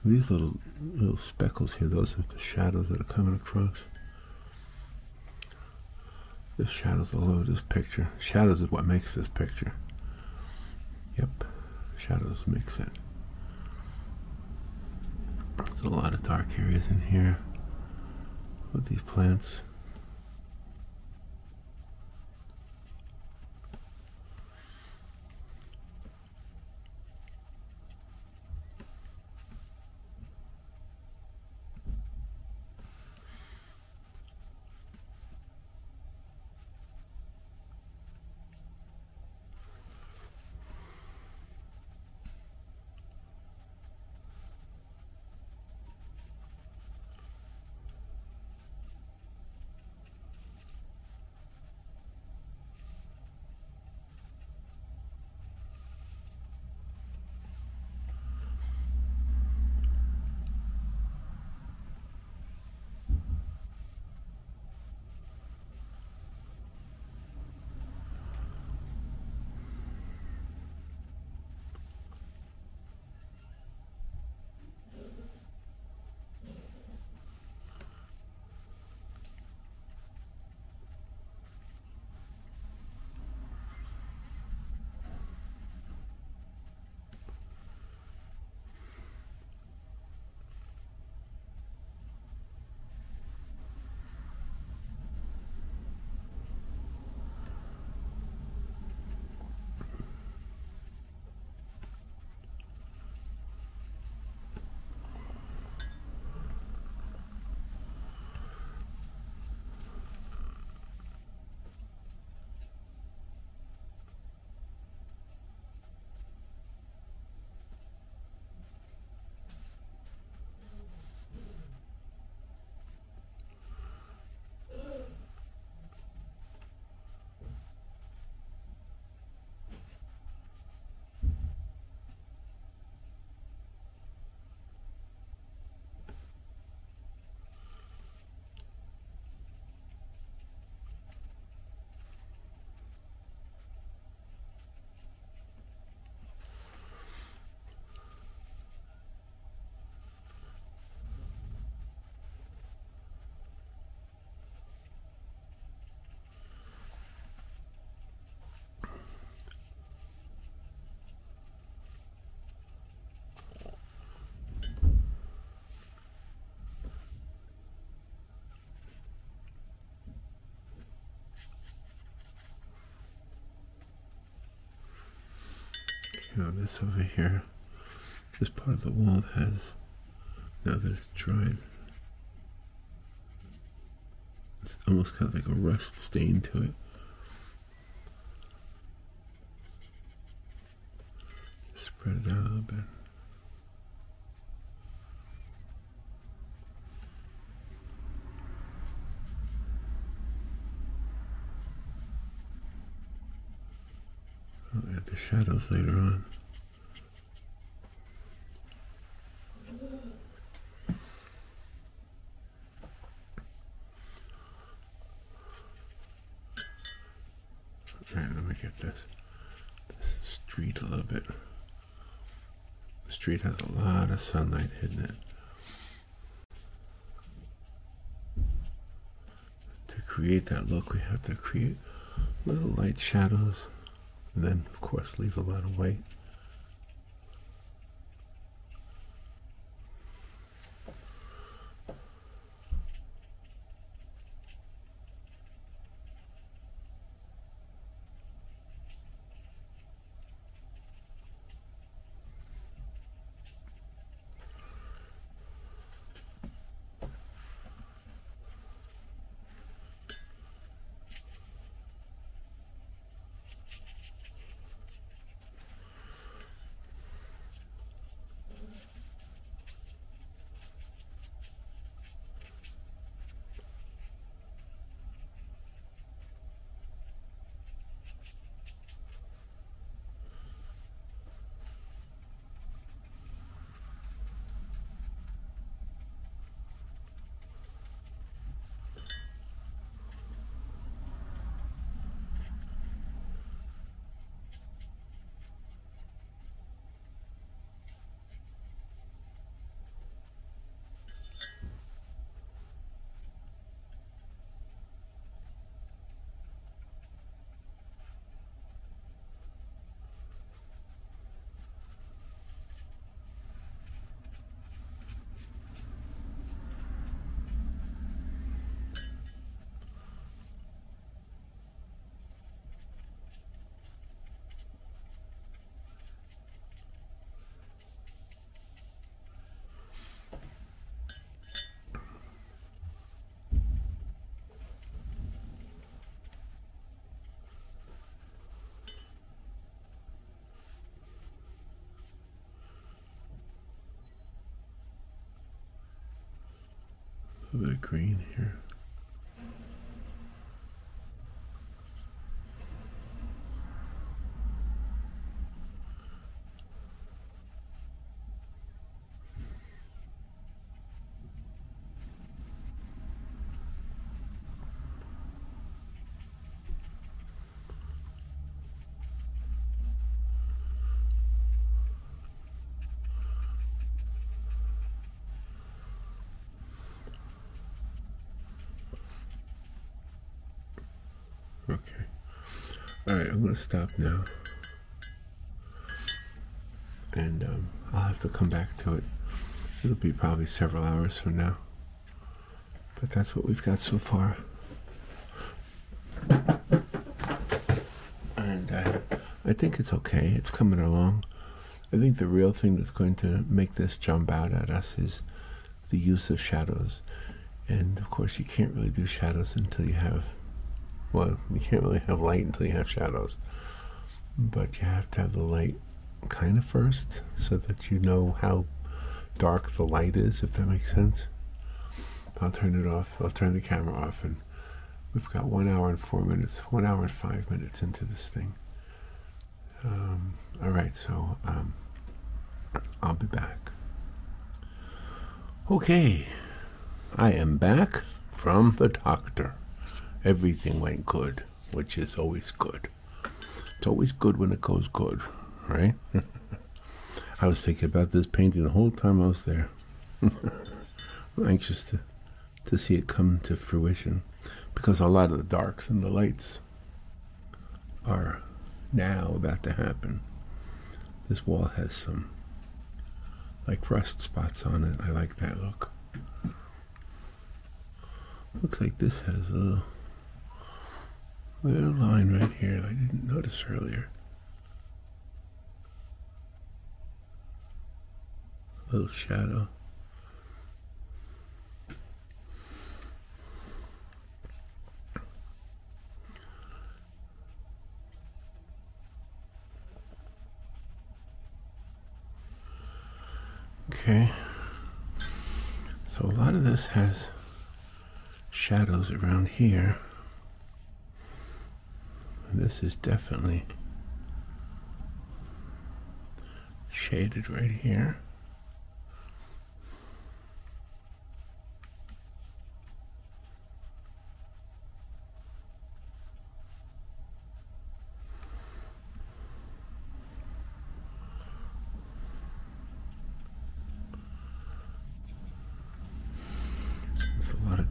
These little speckles here, those are the shadows that are coming across. There's shadows all over this picture. Shadows is what makes this picture. Yep, shadows makes it. There's a lot of dark areas in here with these plants. Now this over here, this part of the wall has, now that it's dried, it's almost got like a rust stain to it. Spread it out a little bit. I'll add the shadows later on. Alright, let me get this street a little bit. The street has a lot of sunlight hitting it. To create that look, we have to create little light shadows. And then, of course, leave a lot of white. of green here. Okay. All right, I'm going to stop now. And I'll have to come back to it. It'll be probably several hours from now. But that's what we've got so far. And I think it's okay. It's coming along. I think the real thing that's going to make this jump out at us is the use of shadows. And of course, you can't really do shadows until you have, well, you can't really have light until you have shadows. But you have to have the light kind of first so that you know how dark the light is, if that makes sense. I'll turn it off. I'll turn the camera off, and we've got 1 hour and 4 minutes, 1 hour and 5 minutes into this thing. All right, so I'll be back. Okay, I am back from the doctor. Everything went good, which is always good. It's always good when it goes good, right? I was thinking about this painting the whole time I was there. I'm anxious to see it come to fruition, because a lot of the darks and the lights are now about to happen. This wall has some like rust spots on it. I like that look. Looks like this has a little line right here that I didn't notice earlier. A little shadow. Okay, so a lot of this has shadows around here. And this is definitely shaded right here.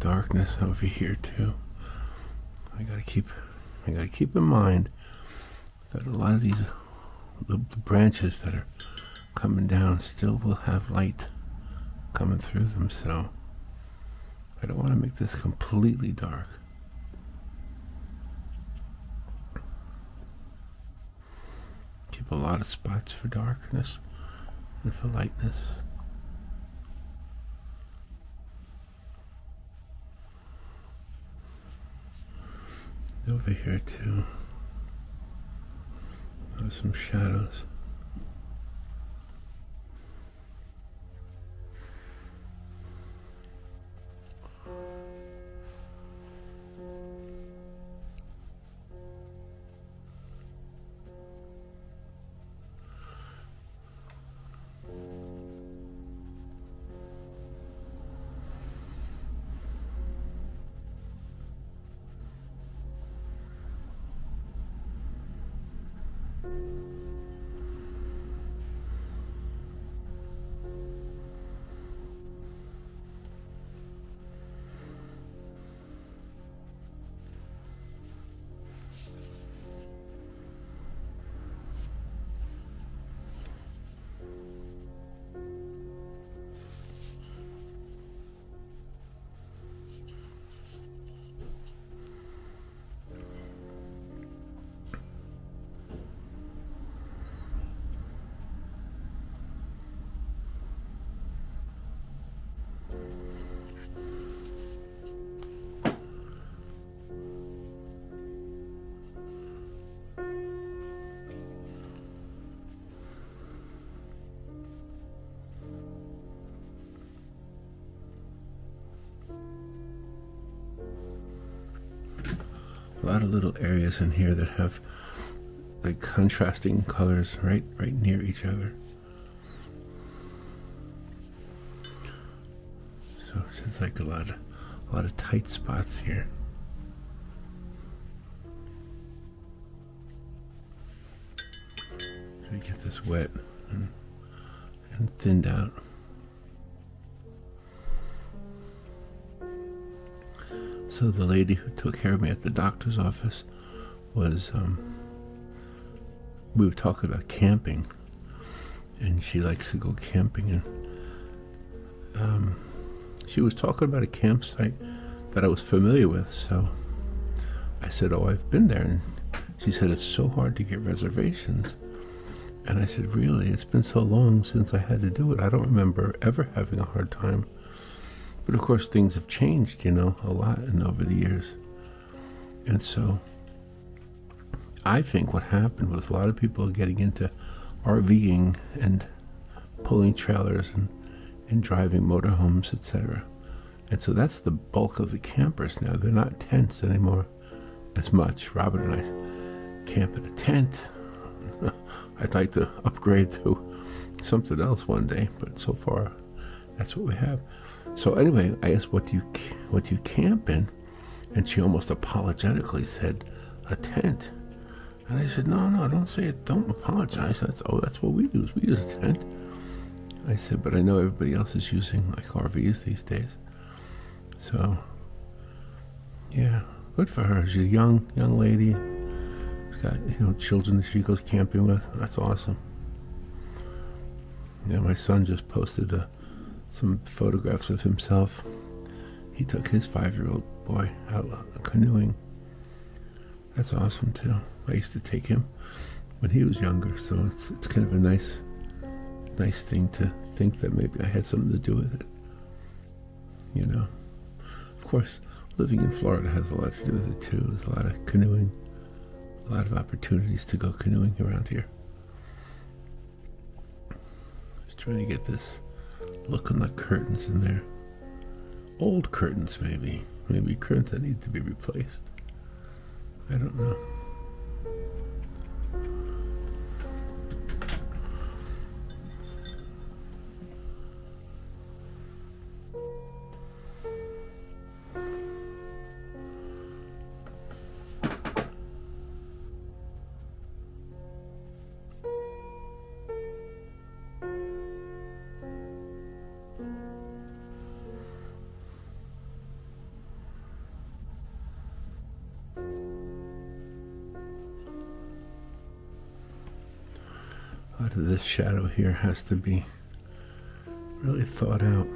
Darkness over here too. I gotta keep in mind that a lot of these the branches that are coming down still will have light coming through them, so I don't want to make this completely dark. Keep a lot of spots for darkness and for lightness. Over here too, there's some shadows. of little areas in here that have like contrasting colors right near each other. So it's like a lot of tight spots here. So you get this wet and thinned out. So the lady who took care of me at the doctor's office was, we were talking about camping, and she likes to go camping, and she was talking about a campsite that I was familiar with, so I said, oh, I've been there, and she said, it's so hard to get reservations. And I said, really? It's been so long since I had to do it. I don't remember ever having a hard time. But of course, things have changed, you know, a lot over the years. And so I think what happened was a lot of people getting into RVing and pulling trailers and driving motorhomes, etc. And so that's the bulk of the campers now. They're not tents anymore as much. Robert and I camp in a tent. I'd like to upgrade to something else one day, but so far that's what we have. So anyway, I asked, what do you camp in? And she almost apologetically said, a tent. And I said, no, don't say it. Don't apologize. That's what we use. We use a tent. I said, but I know everybody else is using like RVs these days. So, yeah, good for her. She's a young lady. She's got, you know, children that she goes camping with. That's awesome. Yeah, my son just posted some photographs of himself. He took his 5-year-old boy out canoeing. That's awesome too. I used to take him when he was younger, so it's kind of a nice thing to think that maybe I had something to do with it. You know, of course, living in Florida has a lot to do with it too. There's a lot of canoeing, a lot of opportunities to go canoeing around here. Just trying to get this look on the curtains in there. Old curtains, maybe curtains that need to be replaced. I don't know. A lot of this shadow here has to be really thought out.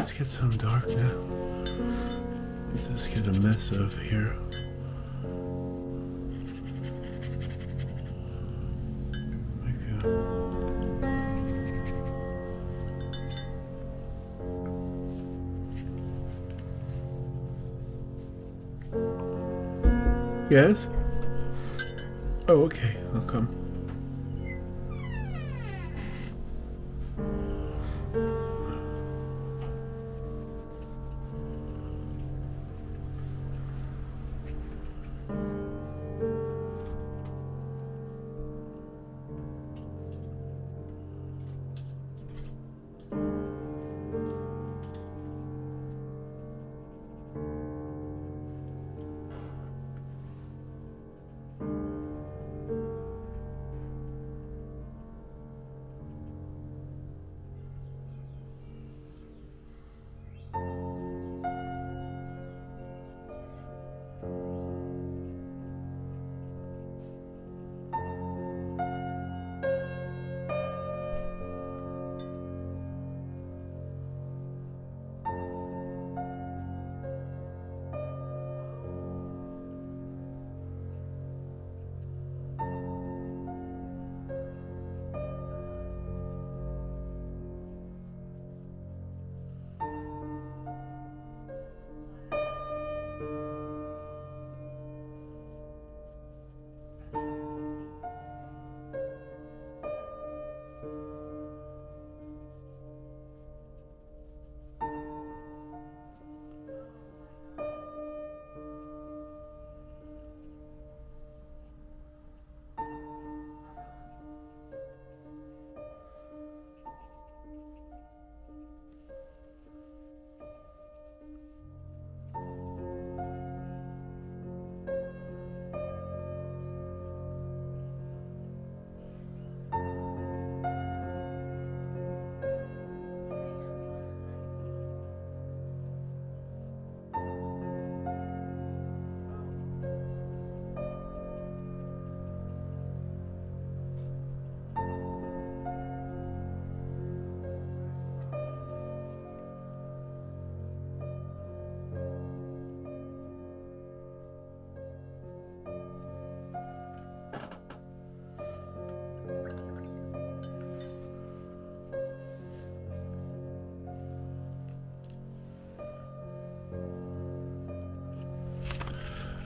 let's get some dark now. Let's just get a mess of here. Yes? Oh, okay. I'll come.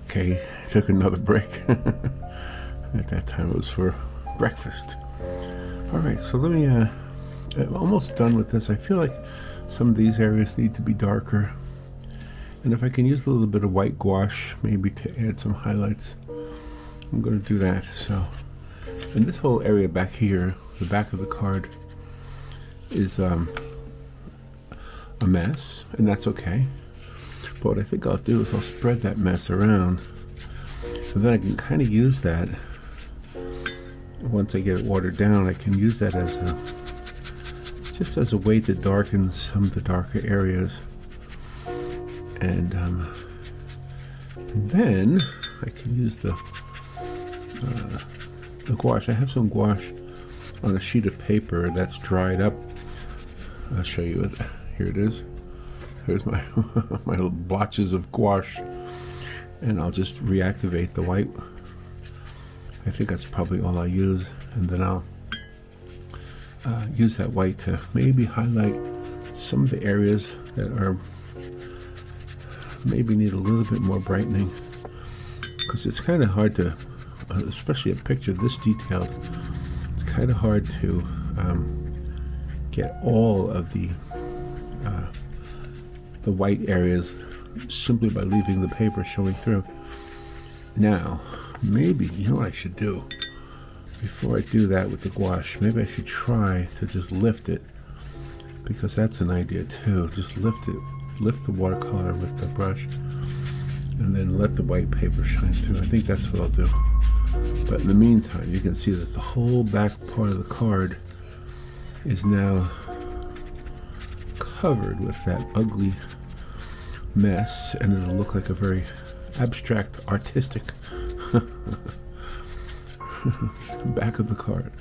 Okay, took another break. At that time it was for breakfast. Alright, so let me, I'm almost done with this. I feel like some of these areas need to be darker. And if I can use a little bit of white gouache, maybe to add some highlights, I'm going to do that. So, and this whole area back here, the back of the card, is a mess, and that's okay. But what I think I'll do is I'll spread that mess around, so then I can kind of use that. Once I get it watered down, I can use that as a, just as a way to darken some of the darker areas. And then I can use the gouache. I have some gouache on a sheet of paper that's dried up. I'll show you it. Here it is. Here's my my little blotches of gouache, and I'll just reactivate the white. I think that's probably all I use, and then I'll use that white to maybe highlight some of the areas that are maybe need a little bit more brightening, because it's kind of hard to, especially a picture this detailed, it's kind of hard to get all of the white areas simply by leaving the paper showing through. Now, maybe, you know what I should do? Before I do that with the gouache, maybe I should try to just lift it, because that's an idea too. Just lift it, lift the watercolor with the brush, and then let the white paper shine through. I think that's what I'll do. But in the meantime, you can see that the whole back part of the card is now covered with that ugly mess, and it'll look like a very abstract, artistic back of the card.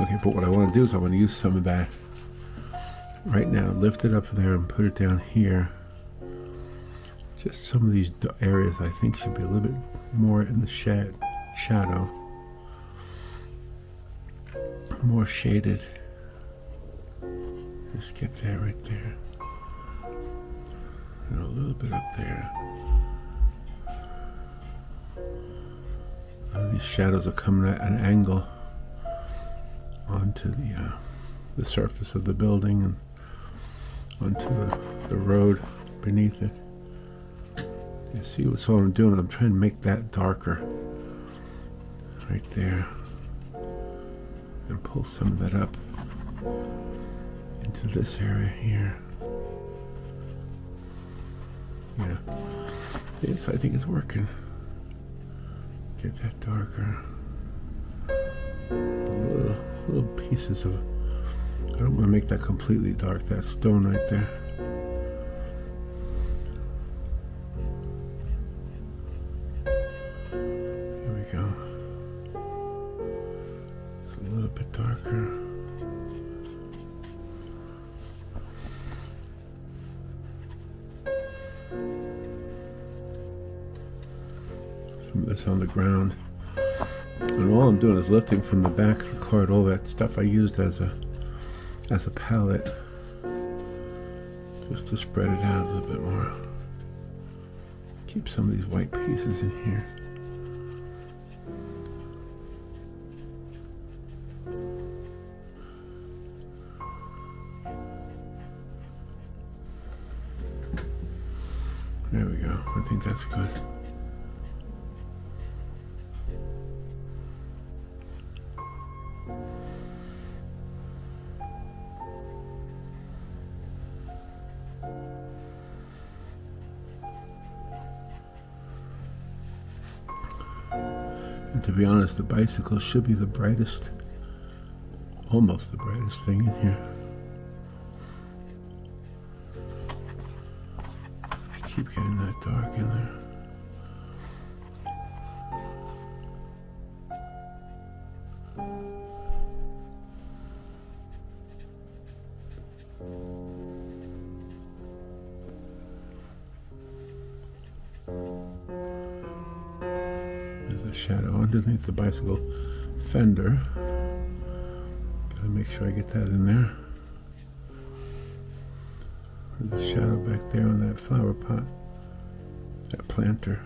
Okay, but what I want to do is I want to use some of that right now, lift it up there and put it down here. Just some of these areas I think should be a little bit more in the shadow. More shaded. Just get that right there. And a little bit up there. These shadows are coming at an angle onto the surface of the building and onto the road beneath it. You see what's all I'm doing? I'm trying to make that darker right there and pull some of that up into this area here. Yeah, yes, I think it's working. Get that darker. Little pieces of, I don't want to make that completely dark, that stone right there. Here we go. It's a little bit darker. Some of this on the ground. And all I'm doing is lifting from the back of the card all that stuff I used as a palette, just to spread it out a little bit more. Keep some of these white pieces in here. There we go. I think that's good. And to be honest, the bicycle should be the brightest, almost the brightest thing in here. Keep getting that dark in there. Shadow underneath the bicycle fender. Gotta make sure I get that in there. There's a shadow back there on that flower pot, that planter.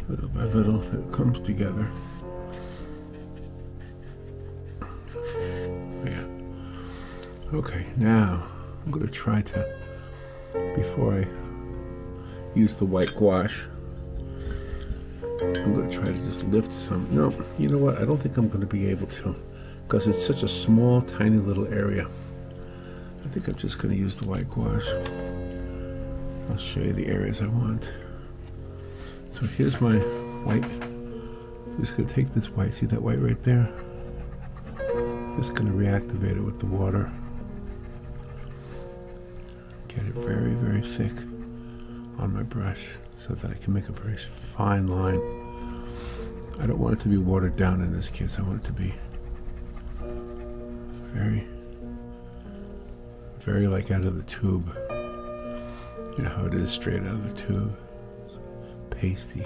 Little by little, it comes together. Yeah. Okay, now I'm going to try to, before I use the white gouache, I'm going to try to just lift some. No, you know what? I don't think I'm going to be able to, because it's such a small, tiny little area. I think I'm just going to use the white gouache. I'll show you the areas I want. So here's my white. I'm just going to take this white, see that white right there? Just going to reactivate it with the water. Get it very, very thick on my brush so that I can make a very fine line. I don't want it to be watered down in this case. I want it to be very, very like out of the tube. You know how it is straight out of the tube. Pasty.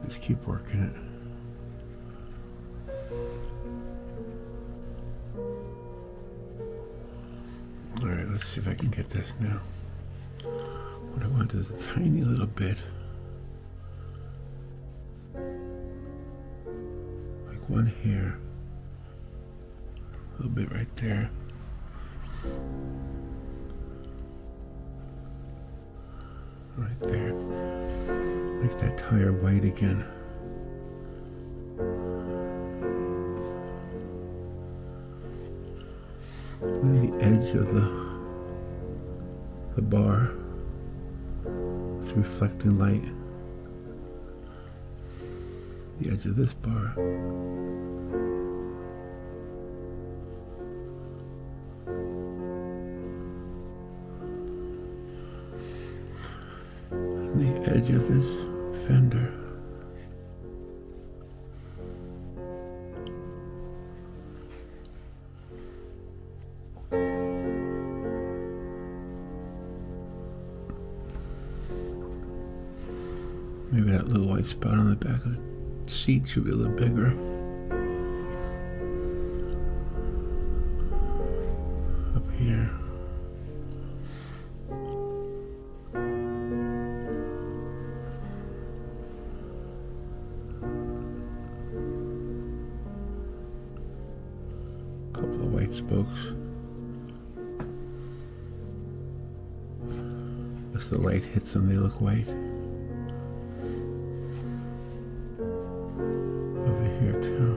Just keep working it. All right, let's see if I can get this now. What I want want is a tiny little bit, like one hair, a little bit right there. Right there. Make that tire white again. The edge of the bar. It's reflecting light. The edge of this bar. And the edge of this fender. Maybe that little white spot on the back of the seat should be a little bigger. Up here. A couple of white spokes. As the light hits them, they look white. Here too.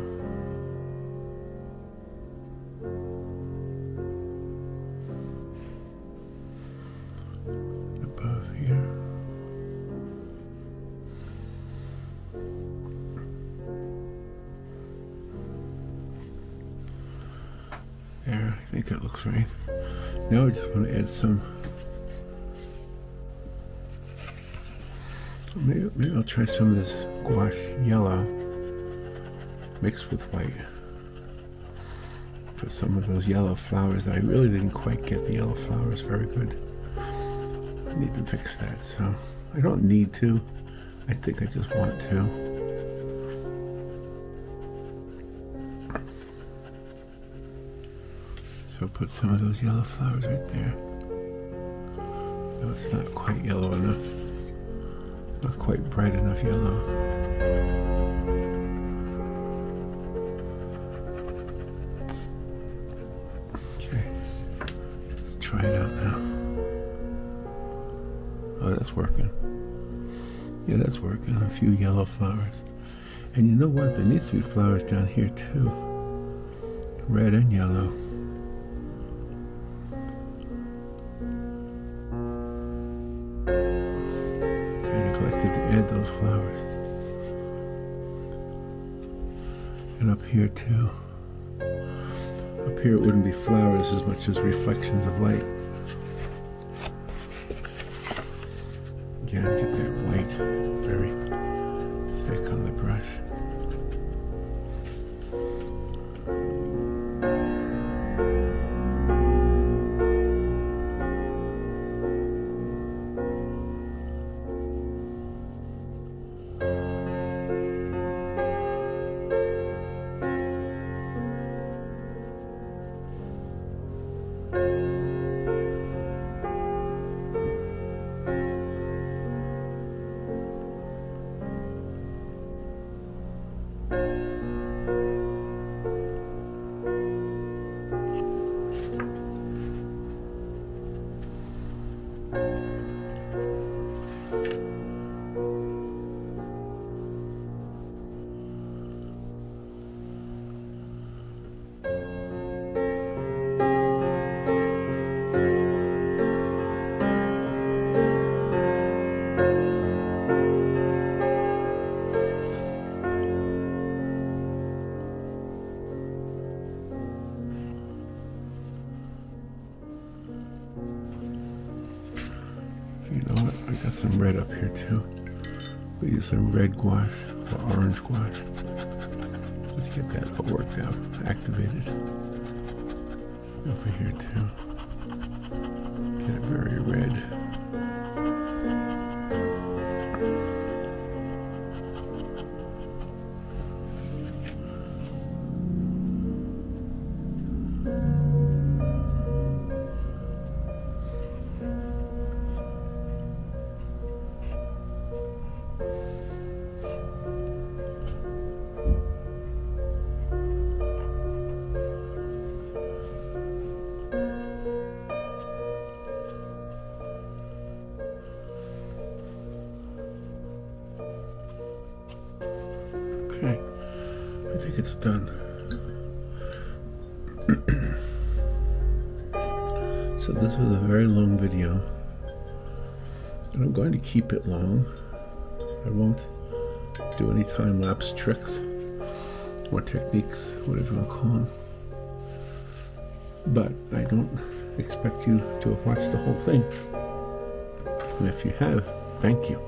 Above here. There, I think that looks right. Now I just want to add some. Maybe I'll try some of this gouache yellow mixed with white for some of those yellow flowers that I really didn't quite get the yellow flowers very good. I need to fix that, so I don't need to. I think I just want to. So put some of those yellow flowers right there. No, it's not quite yellow enough. Not quite bright enough yellow. Try it out now. Oh, that's working. Yeah, that's working. A few yellow flowers. And you know what? There needs to be flowers down here too. Red and yellow. I neglected to add those flowers. And up here too. Up here it wouldn't be flowers as much as reflections of light. Again, get that white very thick on the brush. You know what? I got some red up here too. We use some red gouache or orange gouache. Let's get that all worked out, activated. Over here too. Get it very red. it's done. So this was a very long video, and I'm going to keep it long. I won't do any time-lapse tricks or techniques, whatever you want to call them. But I don't expect you to have watched the whole thing. And if you have, thank you.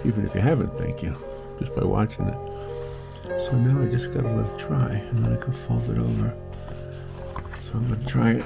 Even if you haven't, thank you, just by watching it. So now I just gotta let it dry, and then I can fold it over. So I'm gonna try it.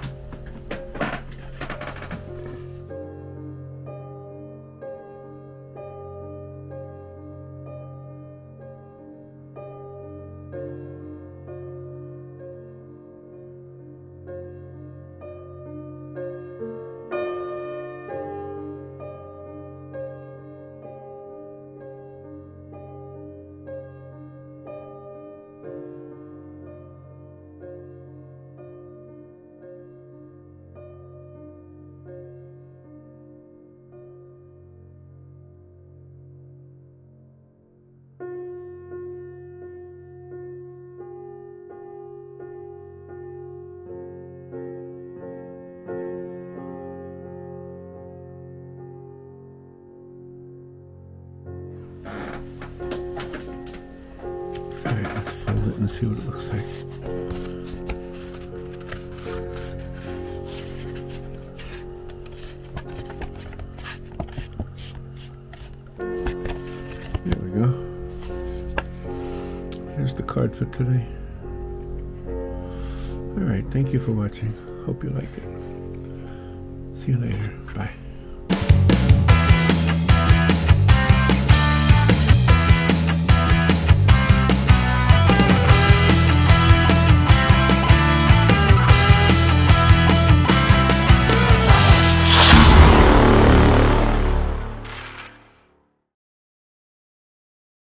Alright, let's fold it and see what it looks like. There we go. Here's the card for today. Alright, thank you for watching. Hope you liked it. See you later. Bye.